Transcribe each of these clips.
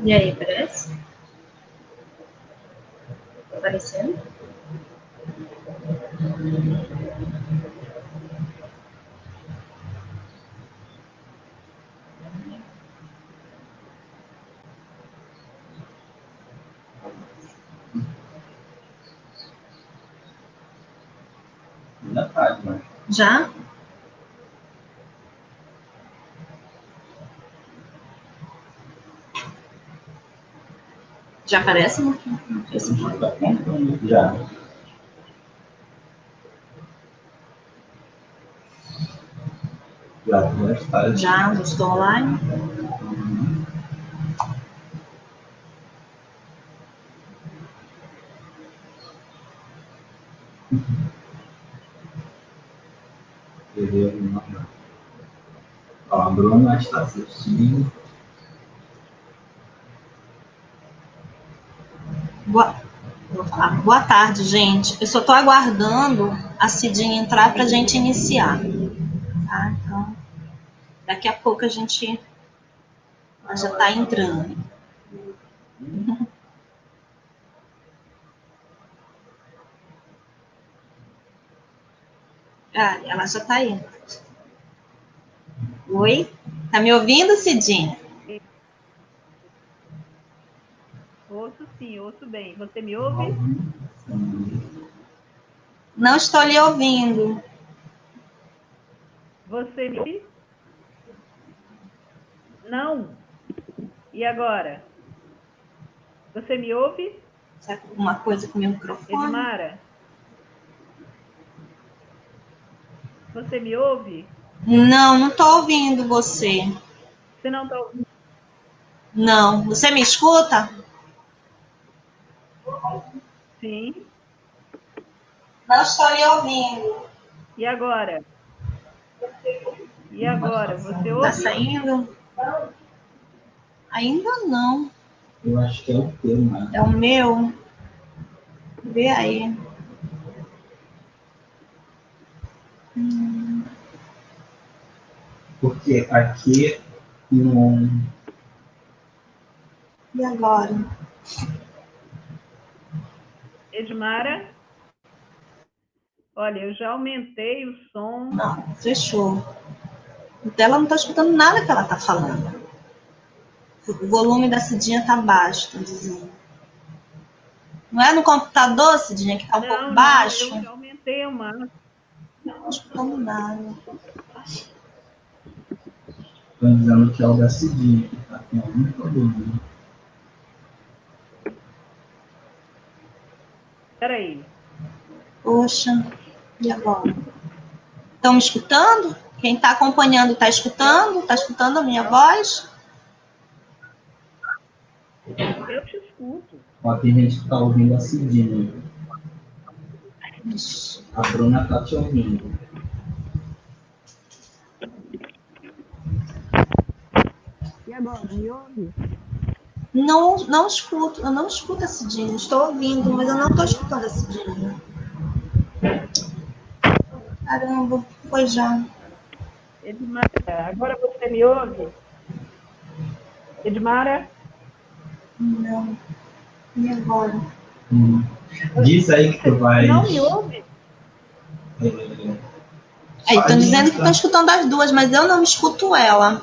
E aí, aparece? Tá aparecendo? Ainda tá, né? Já? Já aparece no Facebook? Tá contando já. Já está. Já estou online. Ó, a Bruna está assistindo. Vou falar. Boa tarde, gente. Eu só estou aguardando a Cidinha entrar para a gente iniciar. Tá? Então, daqui a pouco ela já está entrando. Ah, ela já está aí. Oi? Tá me ouvindo, Cidinha? Ouço sim, ouço bem. Você me ouve? Não estou lhe ouvindo. Você me ouve? Não. E agora? Você me ouve? Será que alguma coisa com o meu microfone? Edmara? Você me ouve? Não estou ouvindo você. Você não está ouvindo? Não. Você me escuta? Sim. Não estou lhe ouvindo. E agora? E agora? Você Tá ouve? saindo? Ainda não. Eu acho que é o teu, né? É o meu. Vê aí. Porque aqui não. E agora? Edmara? Olha, eu já aumentei o som. Não, fechou. Ela não está escutando nada que ela está falando. O volume da Cidinha tá baixo, tá dizendo. Não é no computador, Cidinha, que tá um pouco Não, baixo? eu já aumentei o máximo. Não tô escutando nada. Estão dizendo que é o da Cidinha, que tá com algum problema. Peraí. Poxa, e agora? Estão me escutando? Quem está acompanhando está escutando? Está escutando a minha voz? Eu te escuto. Ó, tem gente que tá ouvindo a Cidinha. A Bruna tá te ouvindo. E agora? Me ouve? Não escuto, eu não escuto a Cidinha. Estou ouvindo, mas eu não estou escutando a Cidinha. Caramba, foi já. Edmara, agora você me ouve? Edmara? Não. E agora? Diz aí que tu vai. Não me ouve? Aí, estão dizendo que estão escutando as duas, mas eu não escuto ela.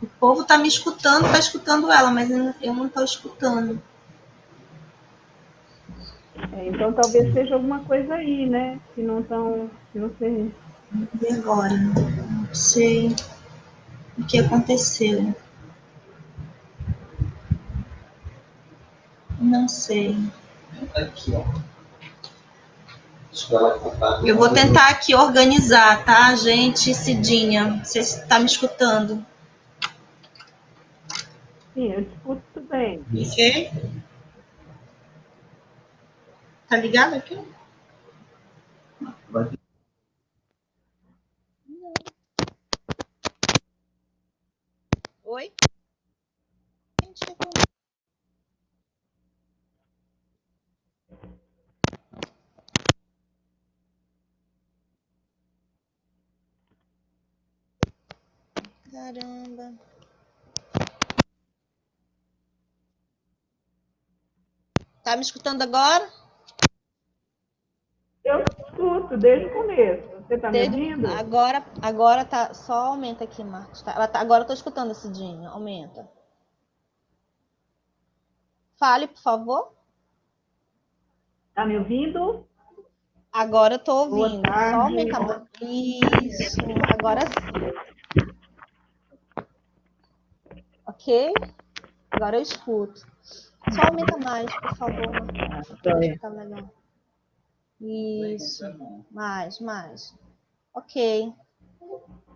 O povo está me escutando, está escutando ela, mas eu não estou escutando. Então talvez seja alguma coisa aí, né? Que não estão. Que você. E agora? Não sei o que aconteceu. Não sei. Aqui, ó. Eu vou tentar aqui organizar, tá, gente? Cidinha, você está me escutando? Sim, eu escuto bem. Ok? Tá ligado aqui? Vai. Oi? Caramba. Tá me escutando agora? Eu escuto desde o começo. Você está me ouvindo? Agora tá. Só aumenta aqui, Marcos. Tá, agora eu tô escutando a Cidinha. Aumenta. Fale, por favor. Está me ouvindo? Agora eu tô Boa ouvindo. tarde. Só aumenta mais. Isso. Agora sim. Ok? Agora eu escuto. Só aumenta mais, por favor, Marcos. Tá melhor. Isso. Mais. Ok.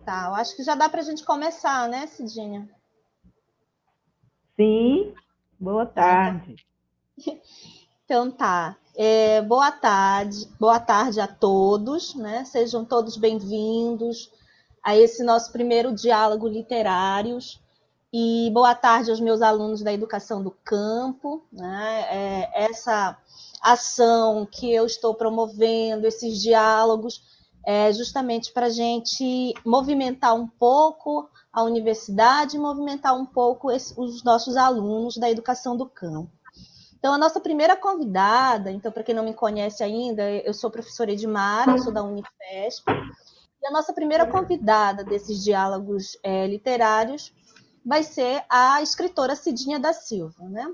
Tá, eu acho que já dá pra gente começar, né, Cidinha? Sim. Boa tarde. Então tá. Boa tarde a todos, né? Sejam todos bem-vindos a esse nosso primeiro diálogo literários. E boa tarde aos meus alunos da Educação do Campo, né? Essa ação que eu estou promovendo, esses diálogos, é justamente para a gente movimentar um pouco a universidade, movimentar um pouco os nossos alunos da Educação do Campo. Então, a nossa primeira convidada, então, para quem não me conhece ainda, eu sou a professora Edmara, eu sou da Unifesp, e a nossa primeira convidada desses diálogos literários vai ser a escritora Cidinha da Silva, né?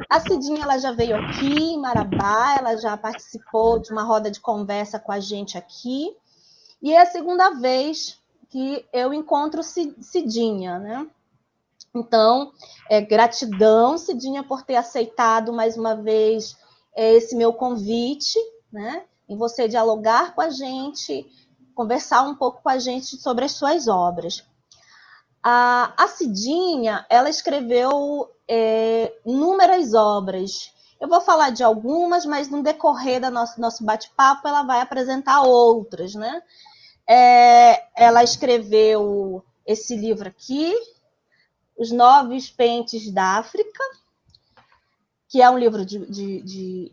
A Cidinha, ela já veio aqui em Marabá, ela já participou de uma roda de conversa com a gente aqui, e é a segunda vez que eu encontro Cidinha, né? Então, gratidão, Cidinha, por ter aceitado mais uma vez esse meu convite, né? Em você dialogar com a gente, conversar um pouco com a gente sobre as suas obras. A Cidinha, ela escreveu inúmeras obras. Eu vou falar de algumas, mas no decorrer do nosso bate-papo, ela vai apresentar outras, né? Ela escreveu esse livro aqui, Os Nove Pentes da África, que é um livro de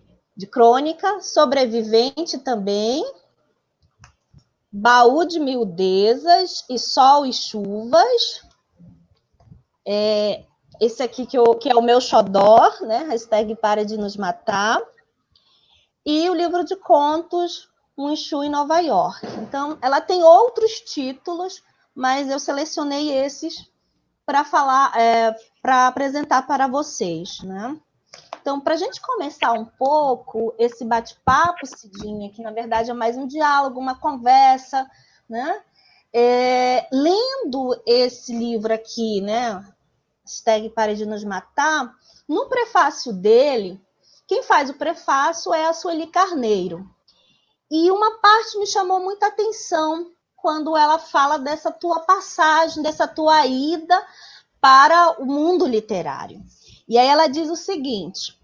crônica, Sobrevivente também, Baú de Miudezas e Sol e Chuvas. Esse aqui que é o meu xodó, né? Hashtag Para de Nos Matar. E o livro de contos, Um Exu em Nova York. Então, ela tem outros títulos, mas eu selecionei esses para falar, para apresentar para vocês, né? Então, para a gente começar um pouco esse bate-papo, Cidinha, que na verdade é mais um diálogo, uma conversa, né? Lendo esse livro aqui, né? Hashtag Pare de Nos Matar, no prefácio dele, quem faz o prefácio é a Sueli Carneiro. E uma parte me chamou muita atenção quando ela fala dessa tua passagem, dessa tua ida para o mundo literário. E aí ela diz o seguinte: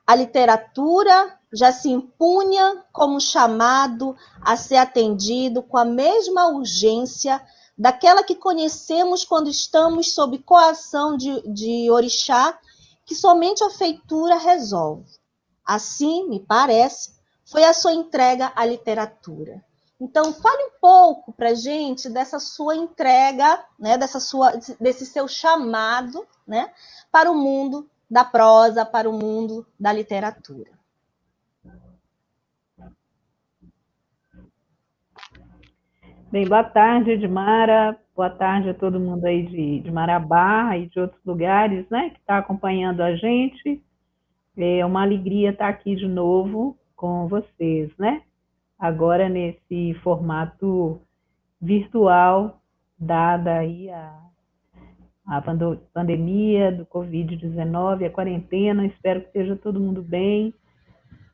a literatura já se impunha como chamado a ser atendido com a mesma urgência daquela que conhecemos quando estamos sob coação de orixá, que somente a feitura resolve. Assim, me parece, foi a sua entrega à literatura. Então, fale um pouco para a gente dessa sua entrega, né, desse seu chamado, né, para o mundo da prosa, para o mundo da literatura. Bem, boa tarde, Edmara. Boa tarde a todo mundo aí de Marabá e de outros lugares, né, que está acompanhando a gente. É uma alegria estar aqui de novo com vocês, né? Agora nesse formato virtual, dada aí a pandemia do Covid-19, a quarentena. Espero que esteja todo mundo bem,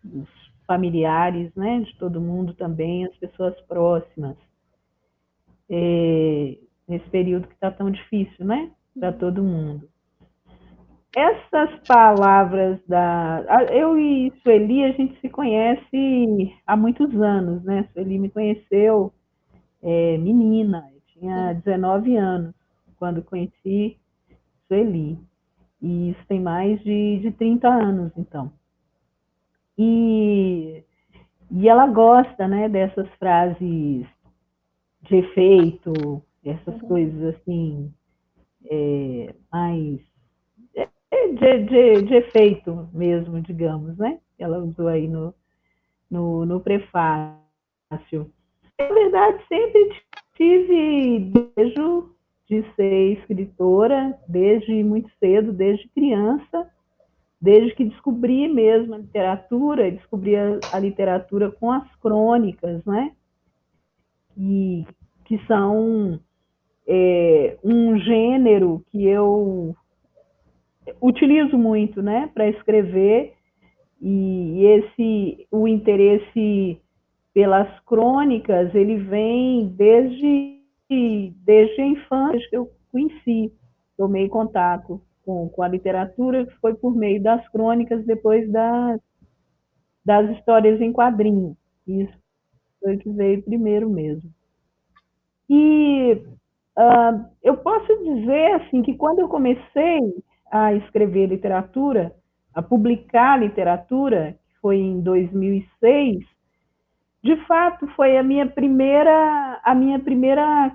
os familiares, né, de todo mundo também, as pessoas próximas. Nesse período que está tão difícil, né, para todo mundo. Essas palavras eu e Sueli, a gente se conhece há muitos anos, né? Sueli me conheceu menina, eu tinha 19 anos quando conheci Sueli. E isso tem mais de 30 anos, então. E ela gosta, né, dessas frases de efeito, essas coisas assim, mais de efeito mesmo, digamos, né? Ela usou aí no prefácio. Na verdade, sempre tive desejo de ser escritora, desde muito cedo, desde criança, desde que descobri mesmo a literatura, descobri a literatura com as crônicas, né? Que são um gênero que eu utilizo muito, né, para escrever, e o interesse pelas crônicas, ele vem desde a infância, desde que eu conheci, tomei contato com a literatura, que foi por meio das crônicas, depois das histórias em quadrinhos. Isso foi o que veio primeiro mesmo. E eu posso dizer assim que quando eu comecei a escrever literatura, a publicar literatura, que foi em 2006, de fato foi a minha primeira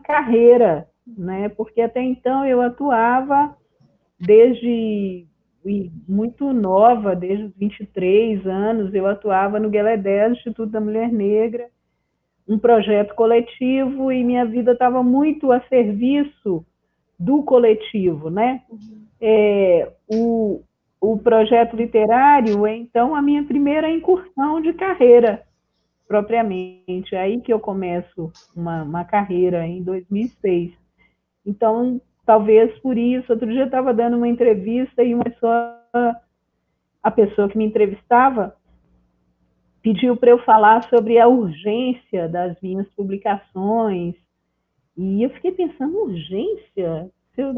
carreira, né? Porque até então eu atuava desde muito nova, desde os 23 anos, eu atuava no Gueledés, Instituto da Mulher Negra, um projeto coletivo, e minha vida estava muito a serviço do coletivo, né? O projeto literário é, então, a minha primeira incursão de carreira, propriamente. É aí que eu começo uma carreira, em 2006. Então, talvez por isso, outro dia eu estava dando uma entrevista e a pessoa que me entrevistava pediu para eu falar sobre a urgência das minhas publicações. E eu fiquei pensando, urgência? Eu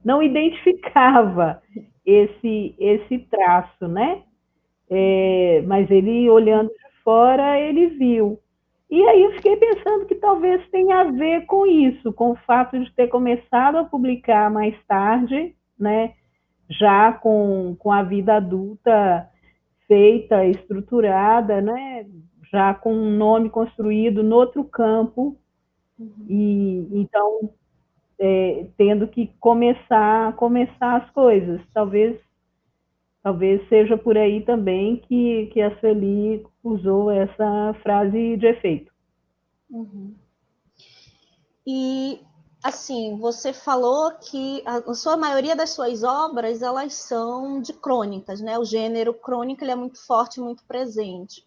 não identificava esse traço, né? Mas ele, olhando de fora, ele viu. E aí eu fiquei pensando que talvez tenha a ver com isso, com o fato de ter começado a publicar mais tarde, né? Já com a vida adulta feita, estruturada, né? Já com um nome construído no outro campo, e então tendo que começar as coisas. Talvez seja por aí também que a Sueli usou essa frase de efeito. Uhum. E, assim, você falou que a sua maioria das suas obras, elas são de crônicas, né? O gênero crônica, ele é muito forte, muito presente.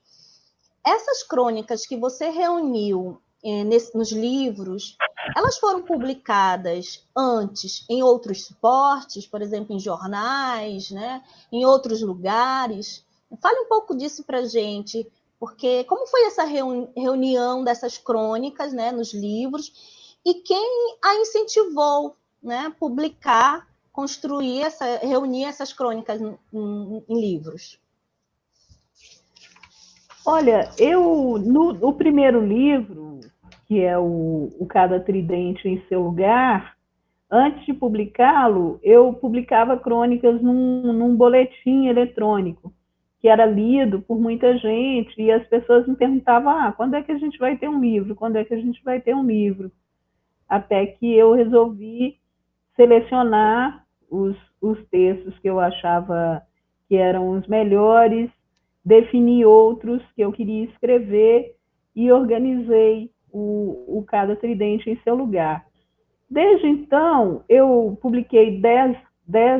Essas crônicas que você reuniu nos livros, elas foram publicadas antes em outros suportes, por exemplo, em jornais, né? Em outros lugares? Fale um pouco disso para a gente, porque como foi essa reunião dessas crônicas, né, nos livros, e quem a incentivou, né, publicar, reunir essas crônicas em livros? Olha, no primeiro livro, que é o Cada Tridente em Seu Lugar, antes de publicá-lo, eu publicava crônicas num boletim eletrônico, que era lido por muita gente, e as pessoas me perguntavam, quando é que a gente vai ter um livro? Quando é que a gente vai ter um livro? Até que eu resolvi selecionar os textos que eu achava que eram os melhores, defini outros que eu queria escrever e organizei o Cada Tridente em Seu Lugar. Desde então, eu publiquei 10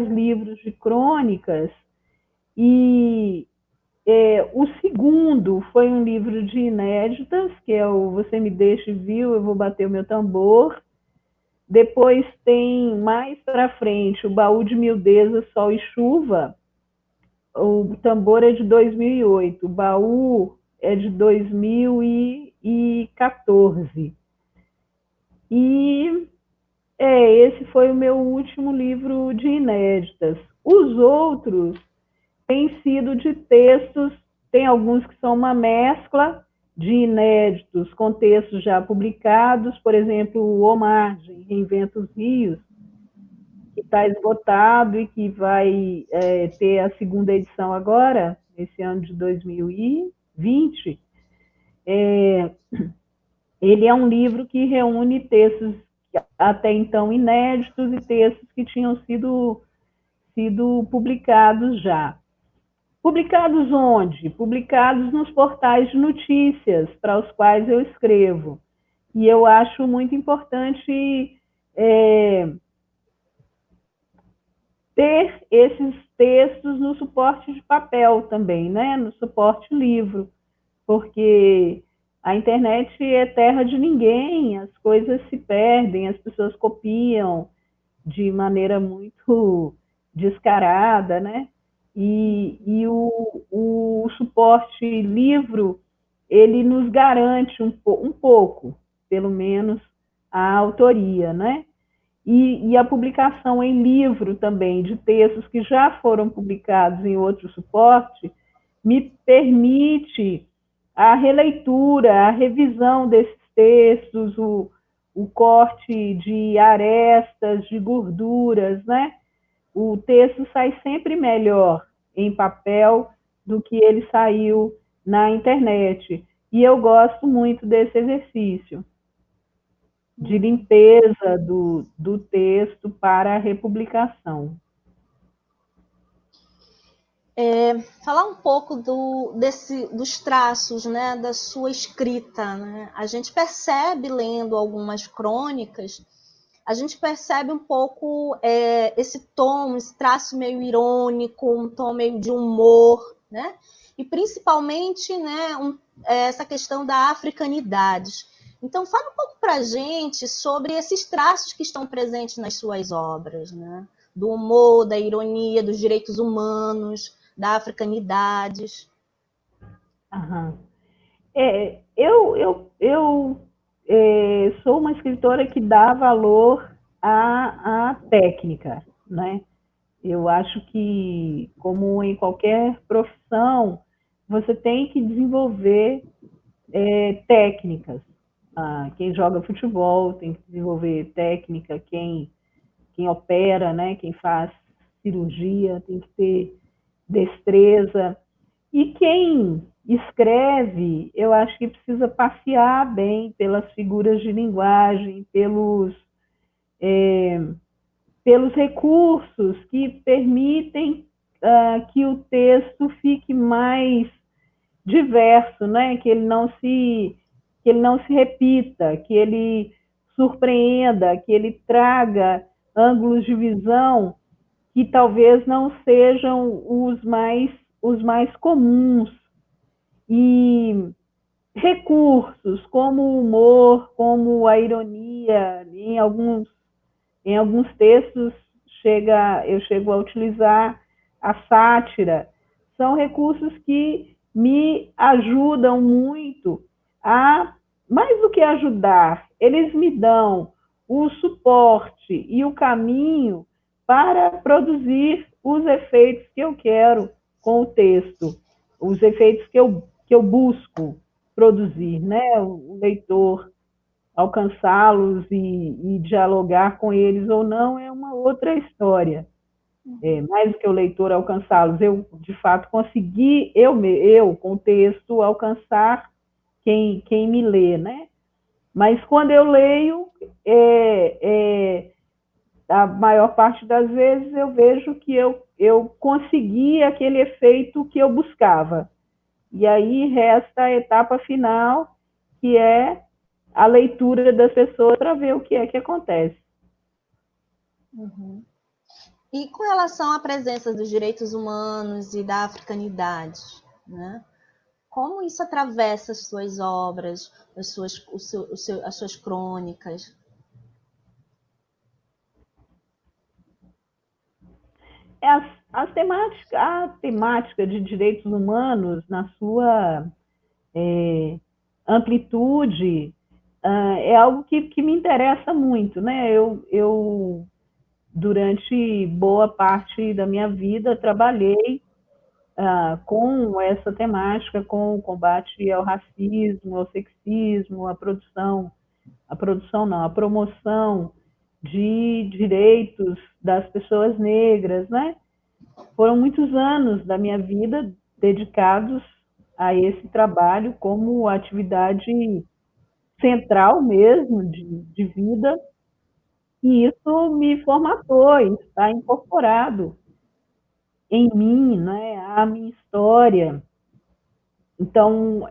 livros de crônicas, e o segundo foi um livro de inéditas, que é o Você Me Deixe Viu, Eu Vou Bater o Meu Tambor. Depois tem, mais para frente, o Baú de Mildeza, Sol e Chuva. O Tambor é de 2008, o Baú é de 2014. E esse foi o meu último livro de inéditas. Os outros têm sido de textos, tem alguns que são uma mescla de inéditos com textos já publicados, por exemplo, o O Margem, Reinventa os Rios, que está esgotado e que vai ter a segunda edição agora, nesse ano de 2020. Ele é um livro que reúne textos até então inéditos e textos que tinham sido sido publicados já. Publicados onde? Publicados nos portais de notícias para os quais eu escrevo. E eu acho muito importante ter esses textos no suporte de papel também, né? No suporte livro, porque a internet é terra de ninguém, as coisas se perdem, as pessoas copiam de maneira muito descarada, né? E o suporte livro, ele nos garante um pouco, pelo menos, a autoria, né? E a publicação em livro também, de textos que já foram publicados em outro suporte, me permite a releitura, a revisão desses textos, o corte de arestas, de gorduras, né? O texto sai sempre melhor em papel do que ele saiu na internet. E eu gosto muito desse exercício de limpeza do texto para a republicação. Falar um pouco dos traços, né, da sua escrita, né? A gente percebe, lendo algumas crônicas, a gente percebe um pouco esse tom, esse traço meio irônico, um tom meio de humor, né? E principalmente, né, essa questão da africanidade. Então, fala um pouco para a gente sobre esses traços que estão presentes nas suas obras, né? Do humor, da ironia, dos direitos humanos, da africanidade. Uhum. Eu sou uma escritora que dá valor à técnica, né? Eu acho que, como em qualquer profissão, você tem que desenvolver técnicas. Quem joga futebol tem que desenvolver técnica, quem opera, né? Quem faz cirurgia tem que ter destreza. E quem escreve, eu acho que precisa passear bem pelas figuras de linguagem, pelos recursos que permitem que o texto fique mais diverso, né? Que ele não se repita, que ele surpreenda, que ele traga ângulos de visão que talvez não sejam os mais comuns. E recursos como o humor, como a ironia, em alguns textos eu chego a utilizar a sátira, são recursos que me ajudam muito mais do que ajudar, eles me dão o suporte e o caminho para produzir os efeitos que eu quero com o texto, os efeitos que eu busco produzir, né? O leitor alcançá-los e dialogar com eles ou não é uma outra história. Mais do que o leitor alcançá-los, eu, de fato, consegui, com o texto, alcançar quem me lê, né? Mas quando eu leio, a maior parte das vezes eu vejo que eu consegui aquele efeito que eu buscava. E aí resta a etapa final, que é a leitura das pessoas para ver o que é que acontece. Uhum. E com relação à presença dos direitos humanos e da africanidade, né? Como isso atravessa as suas obras, as suas crônicas? A temática de direitos humanos, na sua amplitude, é algo que me interessa muito, né? Eu, durante boa parte da minha vida, trabalhei com essa temática, com o combate ao racismo, ao sexismo, a promoção de direitos das pessoas negras, né? Foram muitos anos da minha vida dedicados a esse trabalho como atividade central mesmo de vida, e isso me formatou, está incorporado em mim, né, a minha história. Então,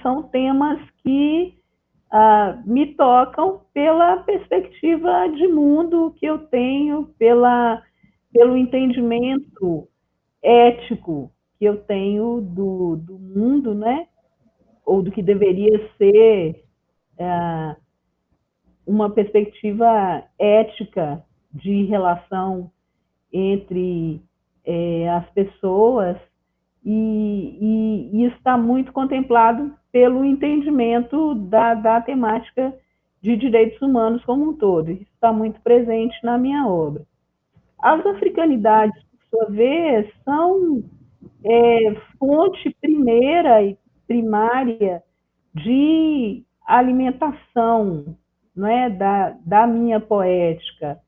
são temas que me tocam pela perspectiva de mundo que eu tenho, pelo entendimento ético que eu tenho do mundo, né? Ou do que deveria ser uma perspectiva ética de relação entre as pessoas, e isso está muito contemplado pelo entendimento da temática de direitos humanos como um todo. Isso está muito presente na minha obra. As africanidades, por sua vez, são fonte primeira e primária de alimentação, não é, da minha poética.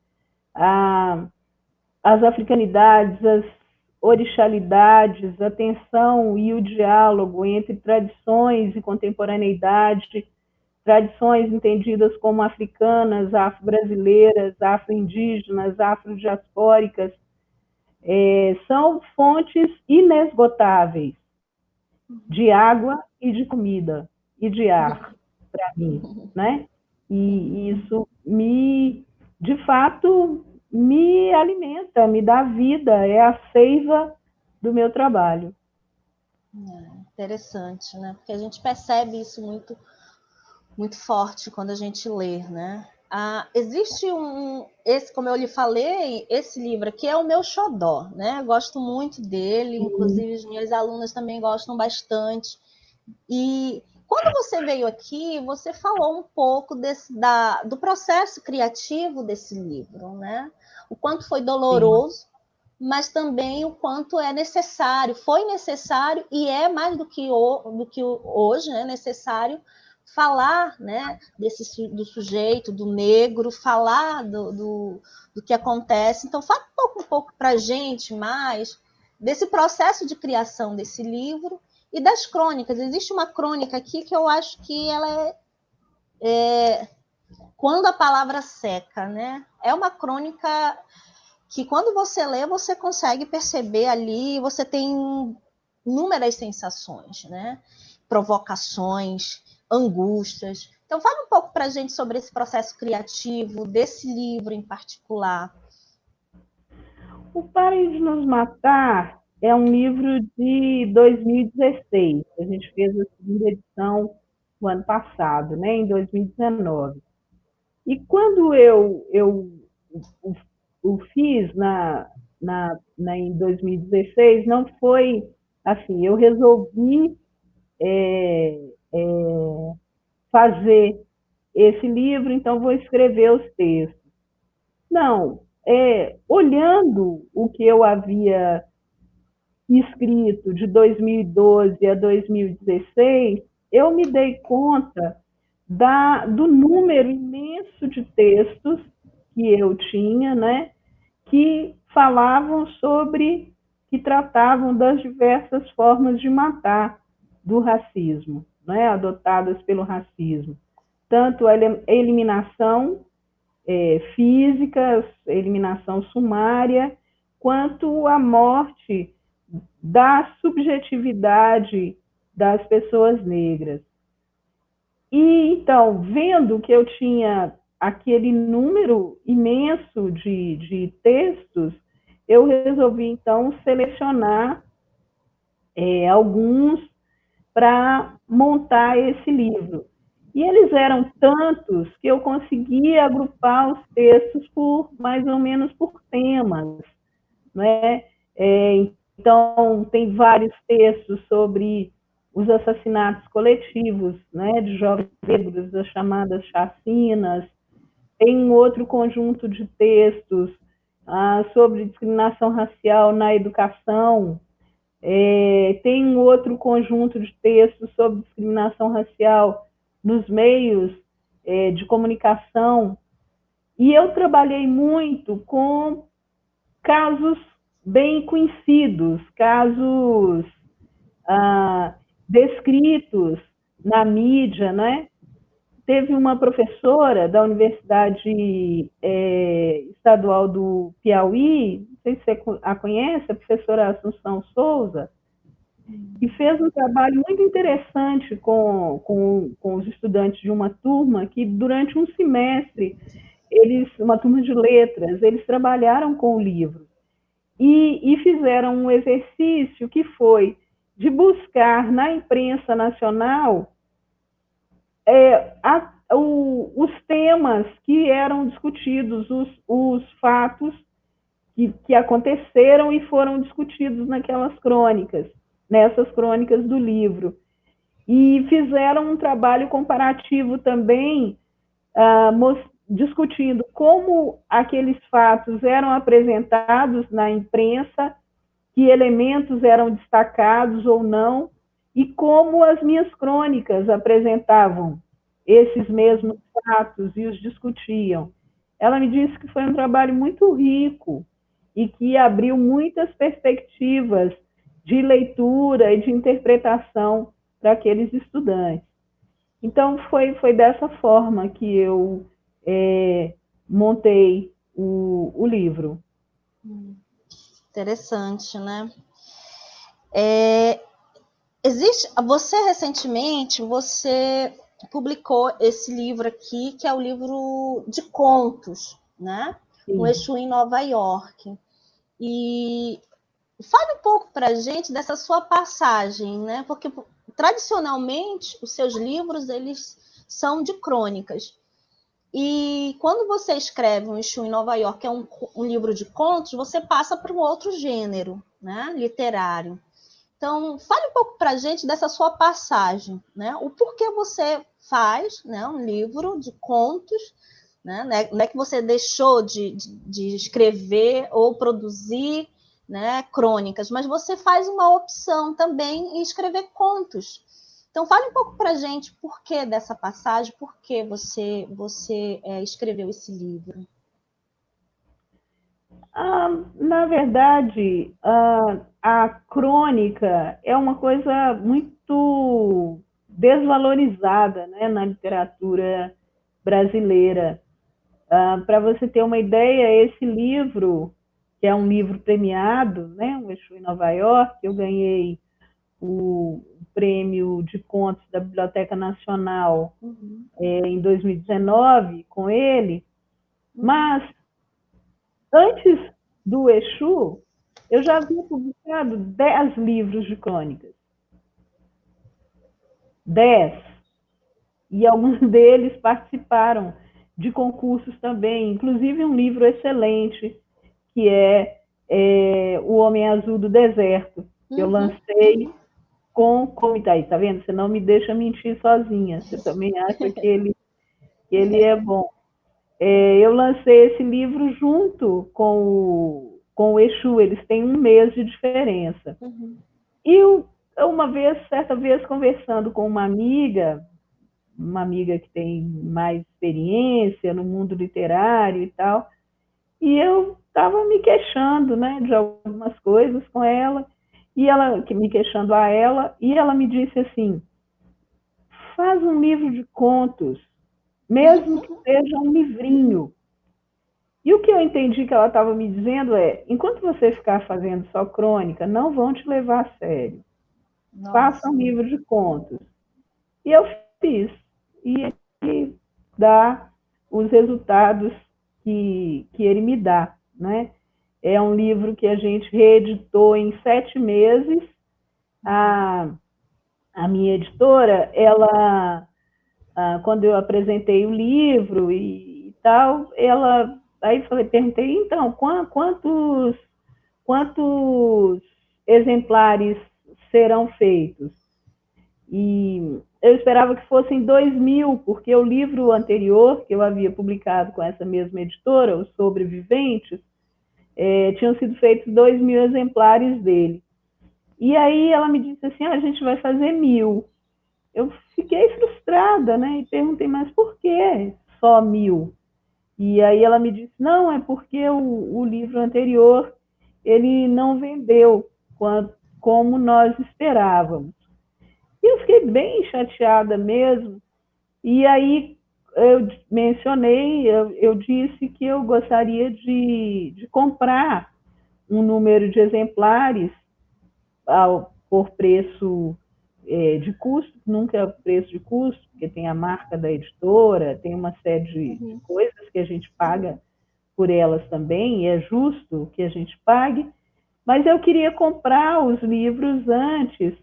As africanidades, as orixalidades, a tensão e o diálogo entre tradições e contemporaneidade, tradições entendidas como africanas, afro-brasileiras, afro-indígenas, afro-diaspóricas, são fontes inesgotáveis de água e de comida e de ar para mim, né? E isso de fato, me alimenta, me dá vida, é a seiva do meu trabalho. Interessante, né? Porque a gente percebe isso muito, muito forte quando a gente lê, né? Existe como eu lhe falei, esse livro aqui é o meu xodó, né? Eu gosto muito dele, inclusive as minhas alunas também gostam bastante. E quando você veio aqui, você falou um pouco do processo criativo desse livro, né? O quanto foi doloroso, sim, mas também o quanto é necessário, foi necessário e é mais do que hoje, né? Necessário falar, né, do sujeito, do negro, falar do que acontece. Então, fala um pouco para a gente mais desse processo de criação desse livro e das crônicas. Existe uma crônica aqui que eu acho que ela é Quando a Palavra Seca, né? É uma crônica que, quando você lê, você consegue perceber ali, você tem inúmeras sensações, né? Provocações, angústias. Então, fala um pouco para a gente sobre esse processo criativo desse livro em particular. O Parem de Nos Matar é um livro de 2016. A gente fez a segunda edição no ano passado, né, em 2019. E quando eu o fiz em 2016, não foi assim, eu resolvi fazer esse livro, então vou escrever os textos. Não, olhando o que eu havia escrito de 2012 a 2016, eu me dei conta do número imenso de textos que eu tinha, né, que falavam que tratavam das diversas formas de matar do racismo, né, adotadas pelo racismo. Tanto a eliminação física, eliminação sumária, quanto a morte da subjetividade das pessoas negras. E, então, vendo que eu tinha aquele número imenso de textos, eu resolvi, então, selecionar alguns para montar esse livro. E eles eram tantos que eu conseguia agrupar os textos mais ou menos por temas, né? Então, tem vários textos sobre os assassinatos coletivos, né, de jovens negros, as chamadas chacinas. Tem um outro conjunto de textos sobre discriminação racial na educação. Tem um outro conjunto de textos sobre discriminação racial nos meios de comunicação. E eu trabalhei muito com casos bem conhecidos, casos descritos na mídia, né? teve uma professora da Universidade Estadual do Piauí, não sei se você a conhece, a professora Assunção Souza, que fez um trabalho muito interessante com os estudantes de uma turma, que durante um semestre, uma turma de letras, eles trabalharam com o livro e fizeram um exercício que foi de buscar na imprensa nacional os temas que eram discutidos, os fatos que aconteceram e foram discutidos nessas crônicas do livro. E fizeram um trabalho comparativo também, discutindo como aqueles fatos eram apresentados na imprensa, que elementos eram destacados ou não, e como as minhas crônicas apresentavam esses mesmos fatos e os discutiam. Ela me disse que foi um trabalho muito rico e que abriu muitas perspectivas de leitura e de interpretação para aqueles estudantes. Então, foi dessa forma que eu montei o livro. Interessante, né? Recentemente, você publicou esse livro aqui, que é o livro de contos, né? Sim. O Exu em Nova York. E fale um pouco para a gente dessa sua passagem, né? Porque tradicionalmente os seus livros eles são de crônicas. E quando você escreve um Exu em Nova York, que é um livro de contos, você passa para um outro gênero, né? Literário. Então, fale um pouco para a gente dessa sua passagem, né? O porquê você faz, né, um livro de contos, né? Não é que você deixou de escrever ou produzir, né, crônicas, mas você faz uma opção também em escrever contos. Então, fale um pouco para a gente por que dessa passagem, por que você escreveu esse livro. Na verdade, a crônica é uma coisa muito desvalorizada, né, na literatura brasileira. Para você ter uma ideia, esse livro, que é um livro premiado, né, o Exu em Nova York, eu ganhei o prêmio de contos da Biblioteca Nacional em 2019 com ele, mas antes do Exu, eu já havia publicado 10 livros de crônicas. 10. E alguns deles participaram de concursos também, inclusive um livro excelente, que é O Homem Azul do Deserto, que eu lancei como está aí, tá vendo? Você não me deixa mentir sozinha, você também acha que ele é bom. Eu lancei esse livro junto com o Exu, eles têm 1 mês de diferença. E certa vez, conversando com uma amiga que tem mais experiência no mundo literário e tal, e eu estava me queixando, né, de algumas coisas com ela, e ela me queixando a ela, e ela me disse assim: faz um livro de contos, mesmo que seja um livrinho. E o que eu entendi que ela estava me dizendo enquanto você ficar fazendo só crônica, não vão te levar a sério. Nossa. Faça um livro de contos. E eu fiz. E ele dá os resultados que ele me dá, né? É um livro que a gente reeditou em 7 meses. A minha editora, ela, quando eu apresentei o livro e tal, aí perguntei, então, quantos exemplares serão feitos? E eu esperava que fossem 2.000, porque o livro anterior, que eu havia publicado com essa mesma editora, Os Sobreviventes, tinham sido feitos 2.000 exemplares dele. E aí ela me disse assim, a gente vai fazer 1.000. Eu fiquei frustrada, né? E perguntei, mas por que só 1.000? E aí ela me disse, não, é porque o livro anterior, ele não vendeu como nós esperávamos. E eu fiquei bem chateada mesmo, E aí eu mencionei, eu disse que eu gostaria de comprar um número de exemplares por preço de custo, nunca é preço de custo, porque tem a marca da editora, tem uma série de coisas que a gente paga por elas também, e é justo que a gente pague, mas eu queria comprar os livros antes,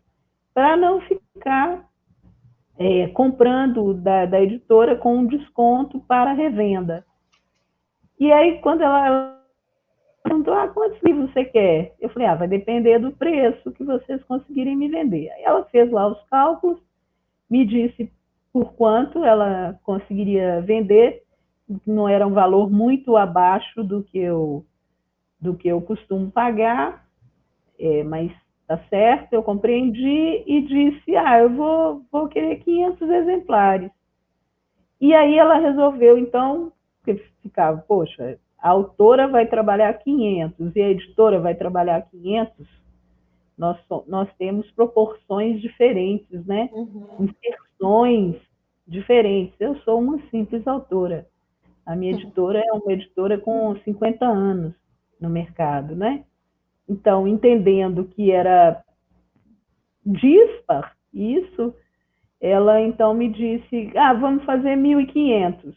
para não ficar comprando da editora com um desconto para revenda. E aí, quando ela perguntou, quantos livros você quer? Eu falei, vai depender do preço que vocês conseguirem me vender. Aí ela fez lá os cálculos, me disse por quanto ela conseguiria vender, não era um valor muito abaixo do que eu costumo pagar, mas tá certo, eu compreendi e disse, eu vou querer 500 exemplares. E aí ela resolveu, então, porque ficava, poxa, a autora vai trabalhar 500 e a editora vai trabalhar 500, nós temos proporções diferentes, né? Inserções diferentes. Eu sou uma simples autora. A minha editora é uma editora com 50 anos no mercado, né? Então, entendendo que era dispar isso, ela então me disse, vamos fazer 1.500.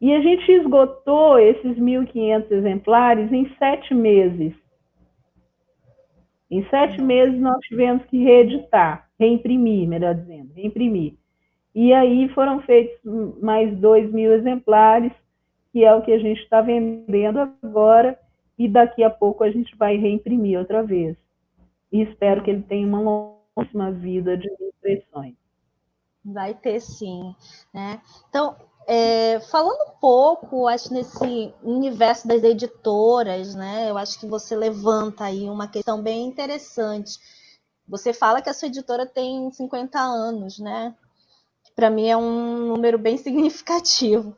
E a gente esgotou esses 1.500 exemplares em 7 meses. Em 7 meses nós tivemos que reeditar, reimprimir, melhor dizendo, reimprimir. E aí foram feitos mais 2.000 exemplares, que é o que a gente está vendendo agora, e daqui a pouco a gente vai reimprimir outra vez. E espero que ele tenha uma longa vida de impressões. Vai ter sim, né? Então, falando um pouco, acho, nesse universo das editoras, né? Eu acho que você levanta aí uma questão bem interessante. Você fala que a sua editora tem 50 anos, né? Para mim é um número bem significativo.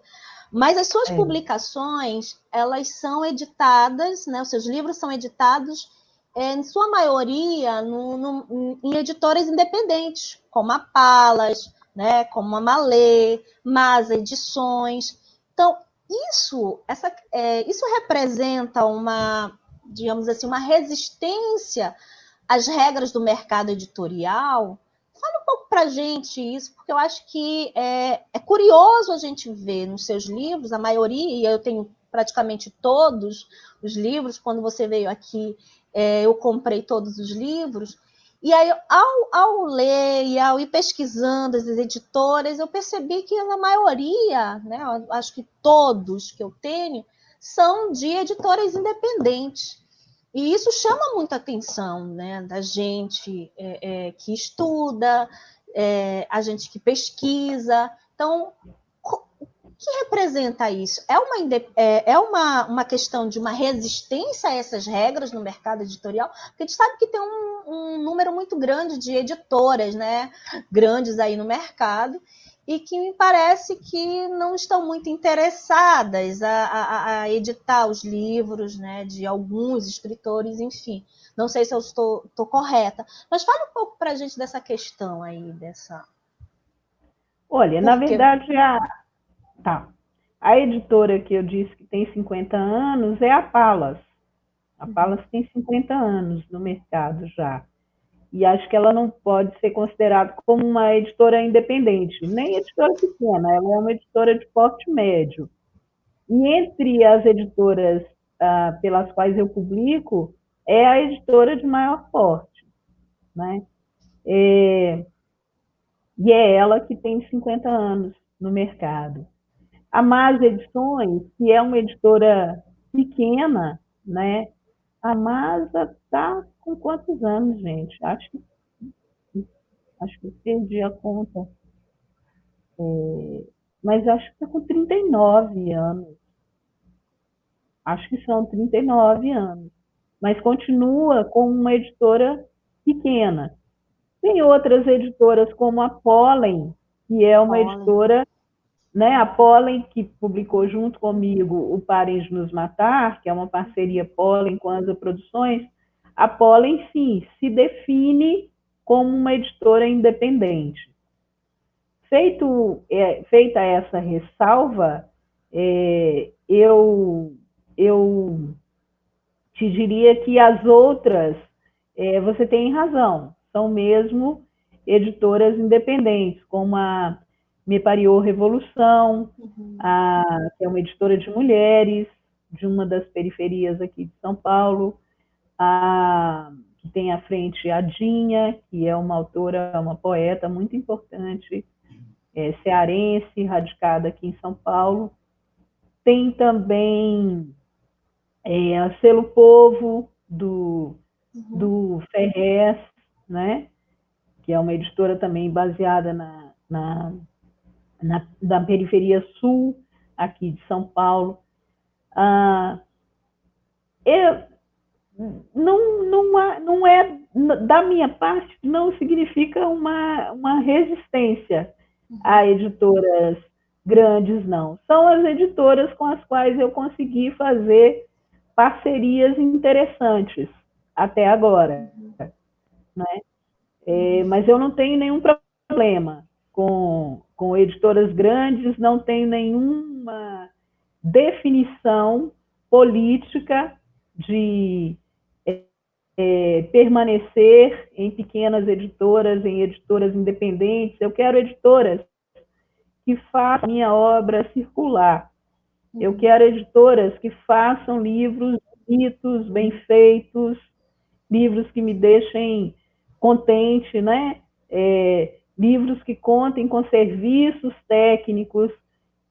Mas as suas publicações, elas são editadas, né? Os seus livros são editados, em sua maioria, em editoras independentes, como a Palas, né? Como a Malê, Masa Edições. Então, isso representa uma, digamos assim, uma resistência às regras do mercado editorial? Fala um pouco para a gente isso, porque eu acho que é curioso a gente ver nos seus livros, a maioria, e eu tenho praticamente todos os livros, quando você veio aqui, eu comprei todos os livros, e aí, ao ler e ao ir pesquisando as editoras, eu percebi que a maioria, né, acho que todos que eu tenho, são de editoras independentes. E isso chama muita atenção, né, da gente que estuda, a gente que pesquisa. Então, o que representa isso? É uma questão de uma resistência a essas regras no mercado editorial? Porque a gente sabe que tem um número muito grande de editoras, né, grandes aí no mercado, e que me parece que não estão muito interessadas a editar os livros, né, de alguns escritores, enfim. Não sei se eu estou correta, mas fala um pouco para a gente dessa questão aí, dessa... Olha, na verdade, a editora que eu disse que tem 50 anos é a Palas. A Palas tem 50 anos no mercado já. E acho que ela não pode ser considerada como uma editora independente, nem editora pequena, ela é uma editora de porte médio. E entre as editoras pelas quais eu publico, é a editora de maior porte, né? E é ela que tem 50 anos no mercado. A Masa Edições, que é uma editora pequena, né? A Masa está com quantos anos, gente? Acho que eu perdi a conta. Mas acho que está com 39 anos. Acho que são 39 anos. Mas continua como uma editora pequena. Tem outras editoras como a Pollen, que é uma editora, né? A Pollen, que publicou junto comigo o Parem de Nos Matar, que é uma parceria Pollen com Ansa Produções. A Pollen, sim, se define como uma editora independente. Feita essa ressalva, eu te diria que as outras, você tem razão, são mesmo editoras independentes, como a Me Pariu Revolução, que é uma editora de mulheres, de uma das periferias aqui de São Paulo, que tem à frente a Dinha, que é uma autora, uma poeta muito importante, cearense, radicada aqui em São Paulo. Tem também a Selo Povo, do Ferrez, né? Que é uma editora também baseada na periferia sul, aqui de São Paulo. Não é, da minha parte, não significa uma resistência a editoras grandes, não. São as editoras com as quais eu consegui fazer parcerias interessantes até agora, né? Mas eu não tenho nenhum problema com editoras grandes, não tenho nenhuma definição política de permanecer em pequenas editoras, em editoras independentes. Eu quero editoras que façam minha obra circular. Eu quero editoras que façam livros bonitos, bem feitos, livros que me deixem contente, né? Livros que contem com serviços técnicos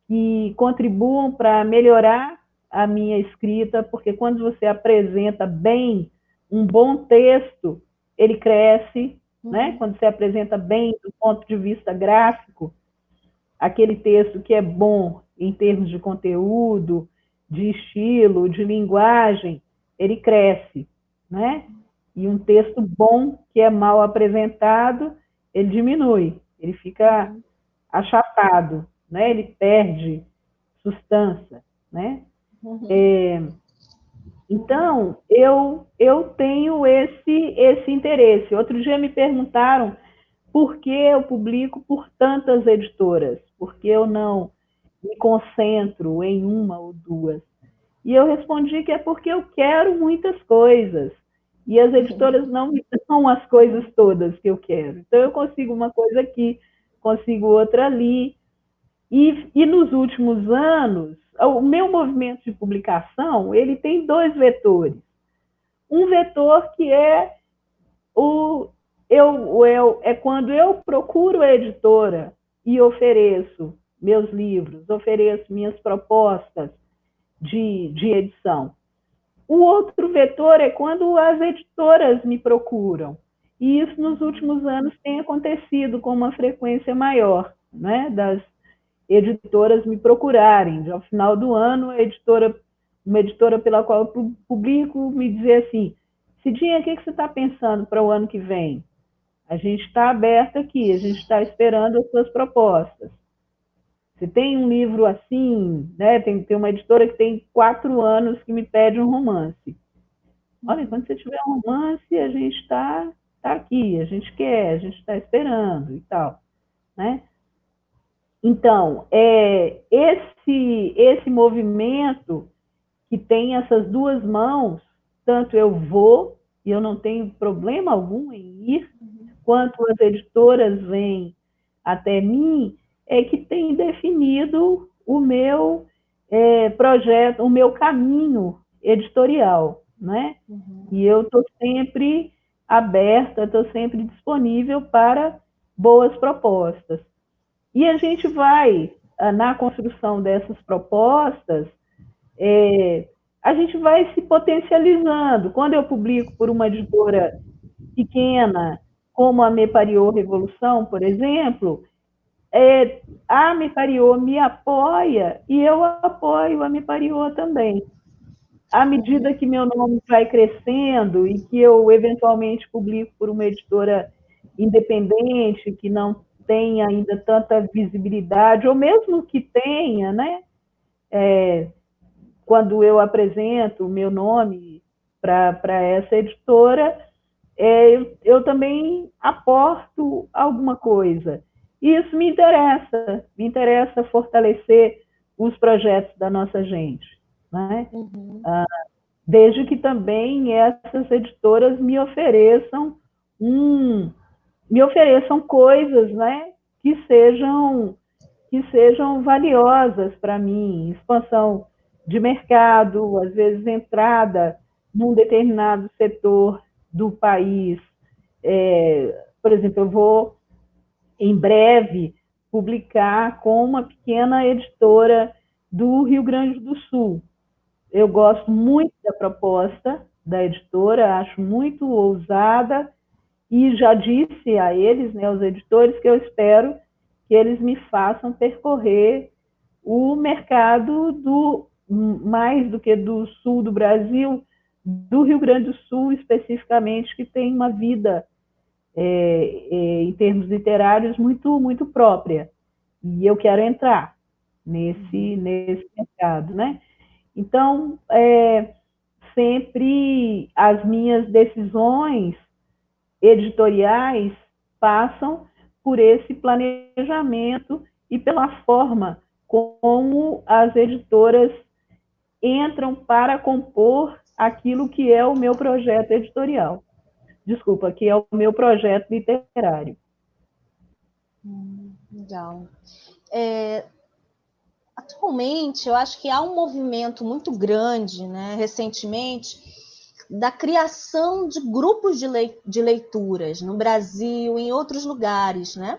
que contribuam para melhorar a minha escrita, porque quando você apresenta bem um bom texto, ele cresce, né? Quando você apresenta bem do ponto de vista gráfico, aquele texto que é bom em termos de conteúdo, de estilo, de linguagem, ele cresce, né? E um texto bom que é mal apresentado, ele diminui, ele fica achatado, né? Ele perde substância, né? Então, eu tenho esse interesse. Outro dia me perguntaram por que eu publico por tantas editoras, por que eu não me concentro em uma ou duas. E eu respondi que é porque eu quero muitas coisas, e as editoras não me dão as coisas todas que eu quero. Então, eu consigo uma coisa aqui, consigo outra ali. E nos últimos anos, o meu movimento de publicação, ele tem dois vetores. Um vetor que é quando eu procuro a editora e ofereço meus livros, ofereço minhas propostas de edição. O outro vetor é quando as editoras me procuram. E isso nos últimos anos tem acontecido com uma frequência maior, né, das editoras me procurarem. Ao final do ano, uma editora pela qual eu publico me dizer assim: Cidinha, o que você está pensando para o ano que vem? A gente está aberto aqui, a gente está esperando as suas propostas. Você tem um livro assim, né? Tem uma editora que tem 4 anos que me pede um romance. Olha, quando você tiver um romance, a gente está aqui, a gente quer, a gente está esperando e tal, né? Então, esse movimento que tem essas duas mãos, tanto eu vou, e eu não tenho problema algum em ir, quanto as editoras vêm até mim, é que tem definido o meu projeto, o meu caminho editorial, né? E eu estou sempre aberta, estou sempre disponível para boas propostas. E a gente vai, na construção dessas propostas, a gente vai se potencializando. Quando eu publico por uma editora pequena, como a Me Pariu Revolução, por exemplo, a Me Pariu me apoia e eu apoio a Me Pariu também. À medida que meu nome vai crescendo e que eu eventualmente publico por uma editora independente, que não tem ainda tanta visibilidade, ou mesmo que tenha, né? Quando eu apresento o meu nome para essa editora, eu também aporto alguma coisa. E isso me interessa fortalecer os projetos da nossa gente, né? Desde que também essas editoras me ofereçam coisas, né, que sejam valiosas para mim, expansão de mercado, às vezes entrada num determinado setor do país. Por exemplo, eu vou em breve publicar com uma pequena editora do Rio Grande do Sul. Eu gosto muito da proposta da editora, acho muito ousada e já disse a eles, né, os editores, que eu espero que eles me façam percorrer o mercado mais do que do sul do Brasil, do Rio Grande do Sul especificamente, que tem uma vida em termos literários muito própria. E eu quero entrar nesse mercado, né? Então, sempre as minhas decisões editoriais passam por esse planejamento e pela forma como as editoras entram para compor aquilo que é o meu projeto editorial. Desculpa, que é o meu projeto literário. Legal. Atualmente, eu acho que há um movimento muito grande, né, recentemente, da criação de grupos de leituras no Brasil e em outros lugares, né?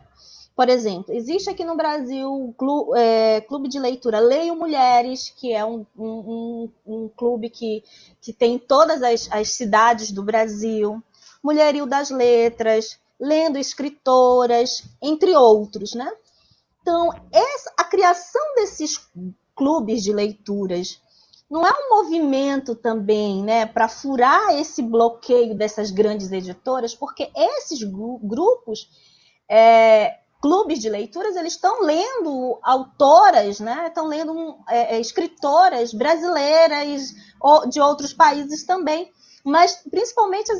Por exemplo, existe aqui no Brasil o Clube de Leitura Leio Mulheres, que é um clube que tem em todas as cidades do Brasil. Mulherio das Letras, Lendo Escritoras, entre outros, né? Então, a criação desses clubes de leituras não é um movimento também, né, para furar esse bloqueio dessas grandes editoras, porque esses grupos, clubes de leituras, eles estão lendo autoras, né, estão lendo escritoras brasileiras ou de outros países também, mas principalmente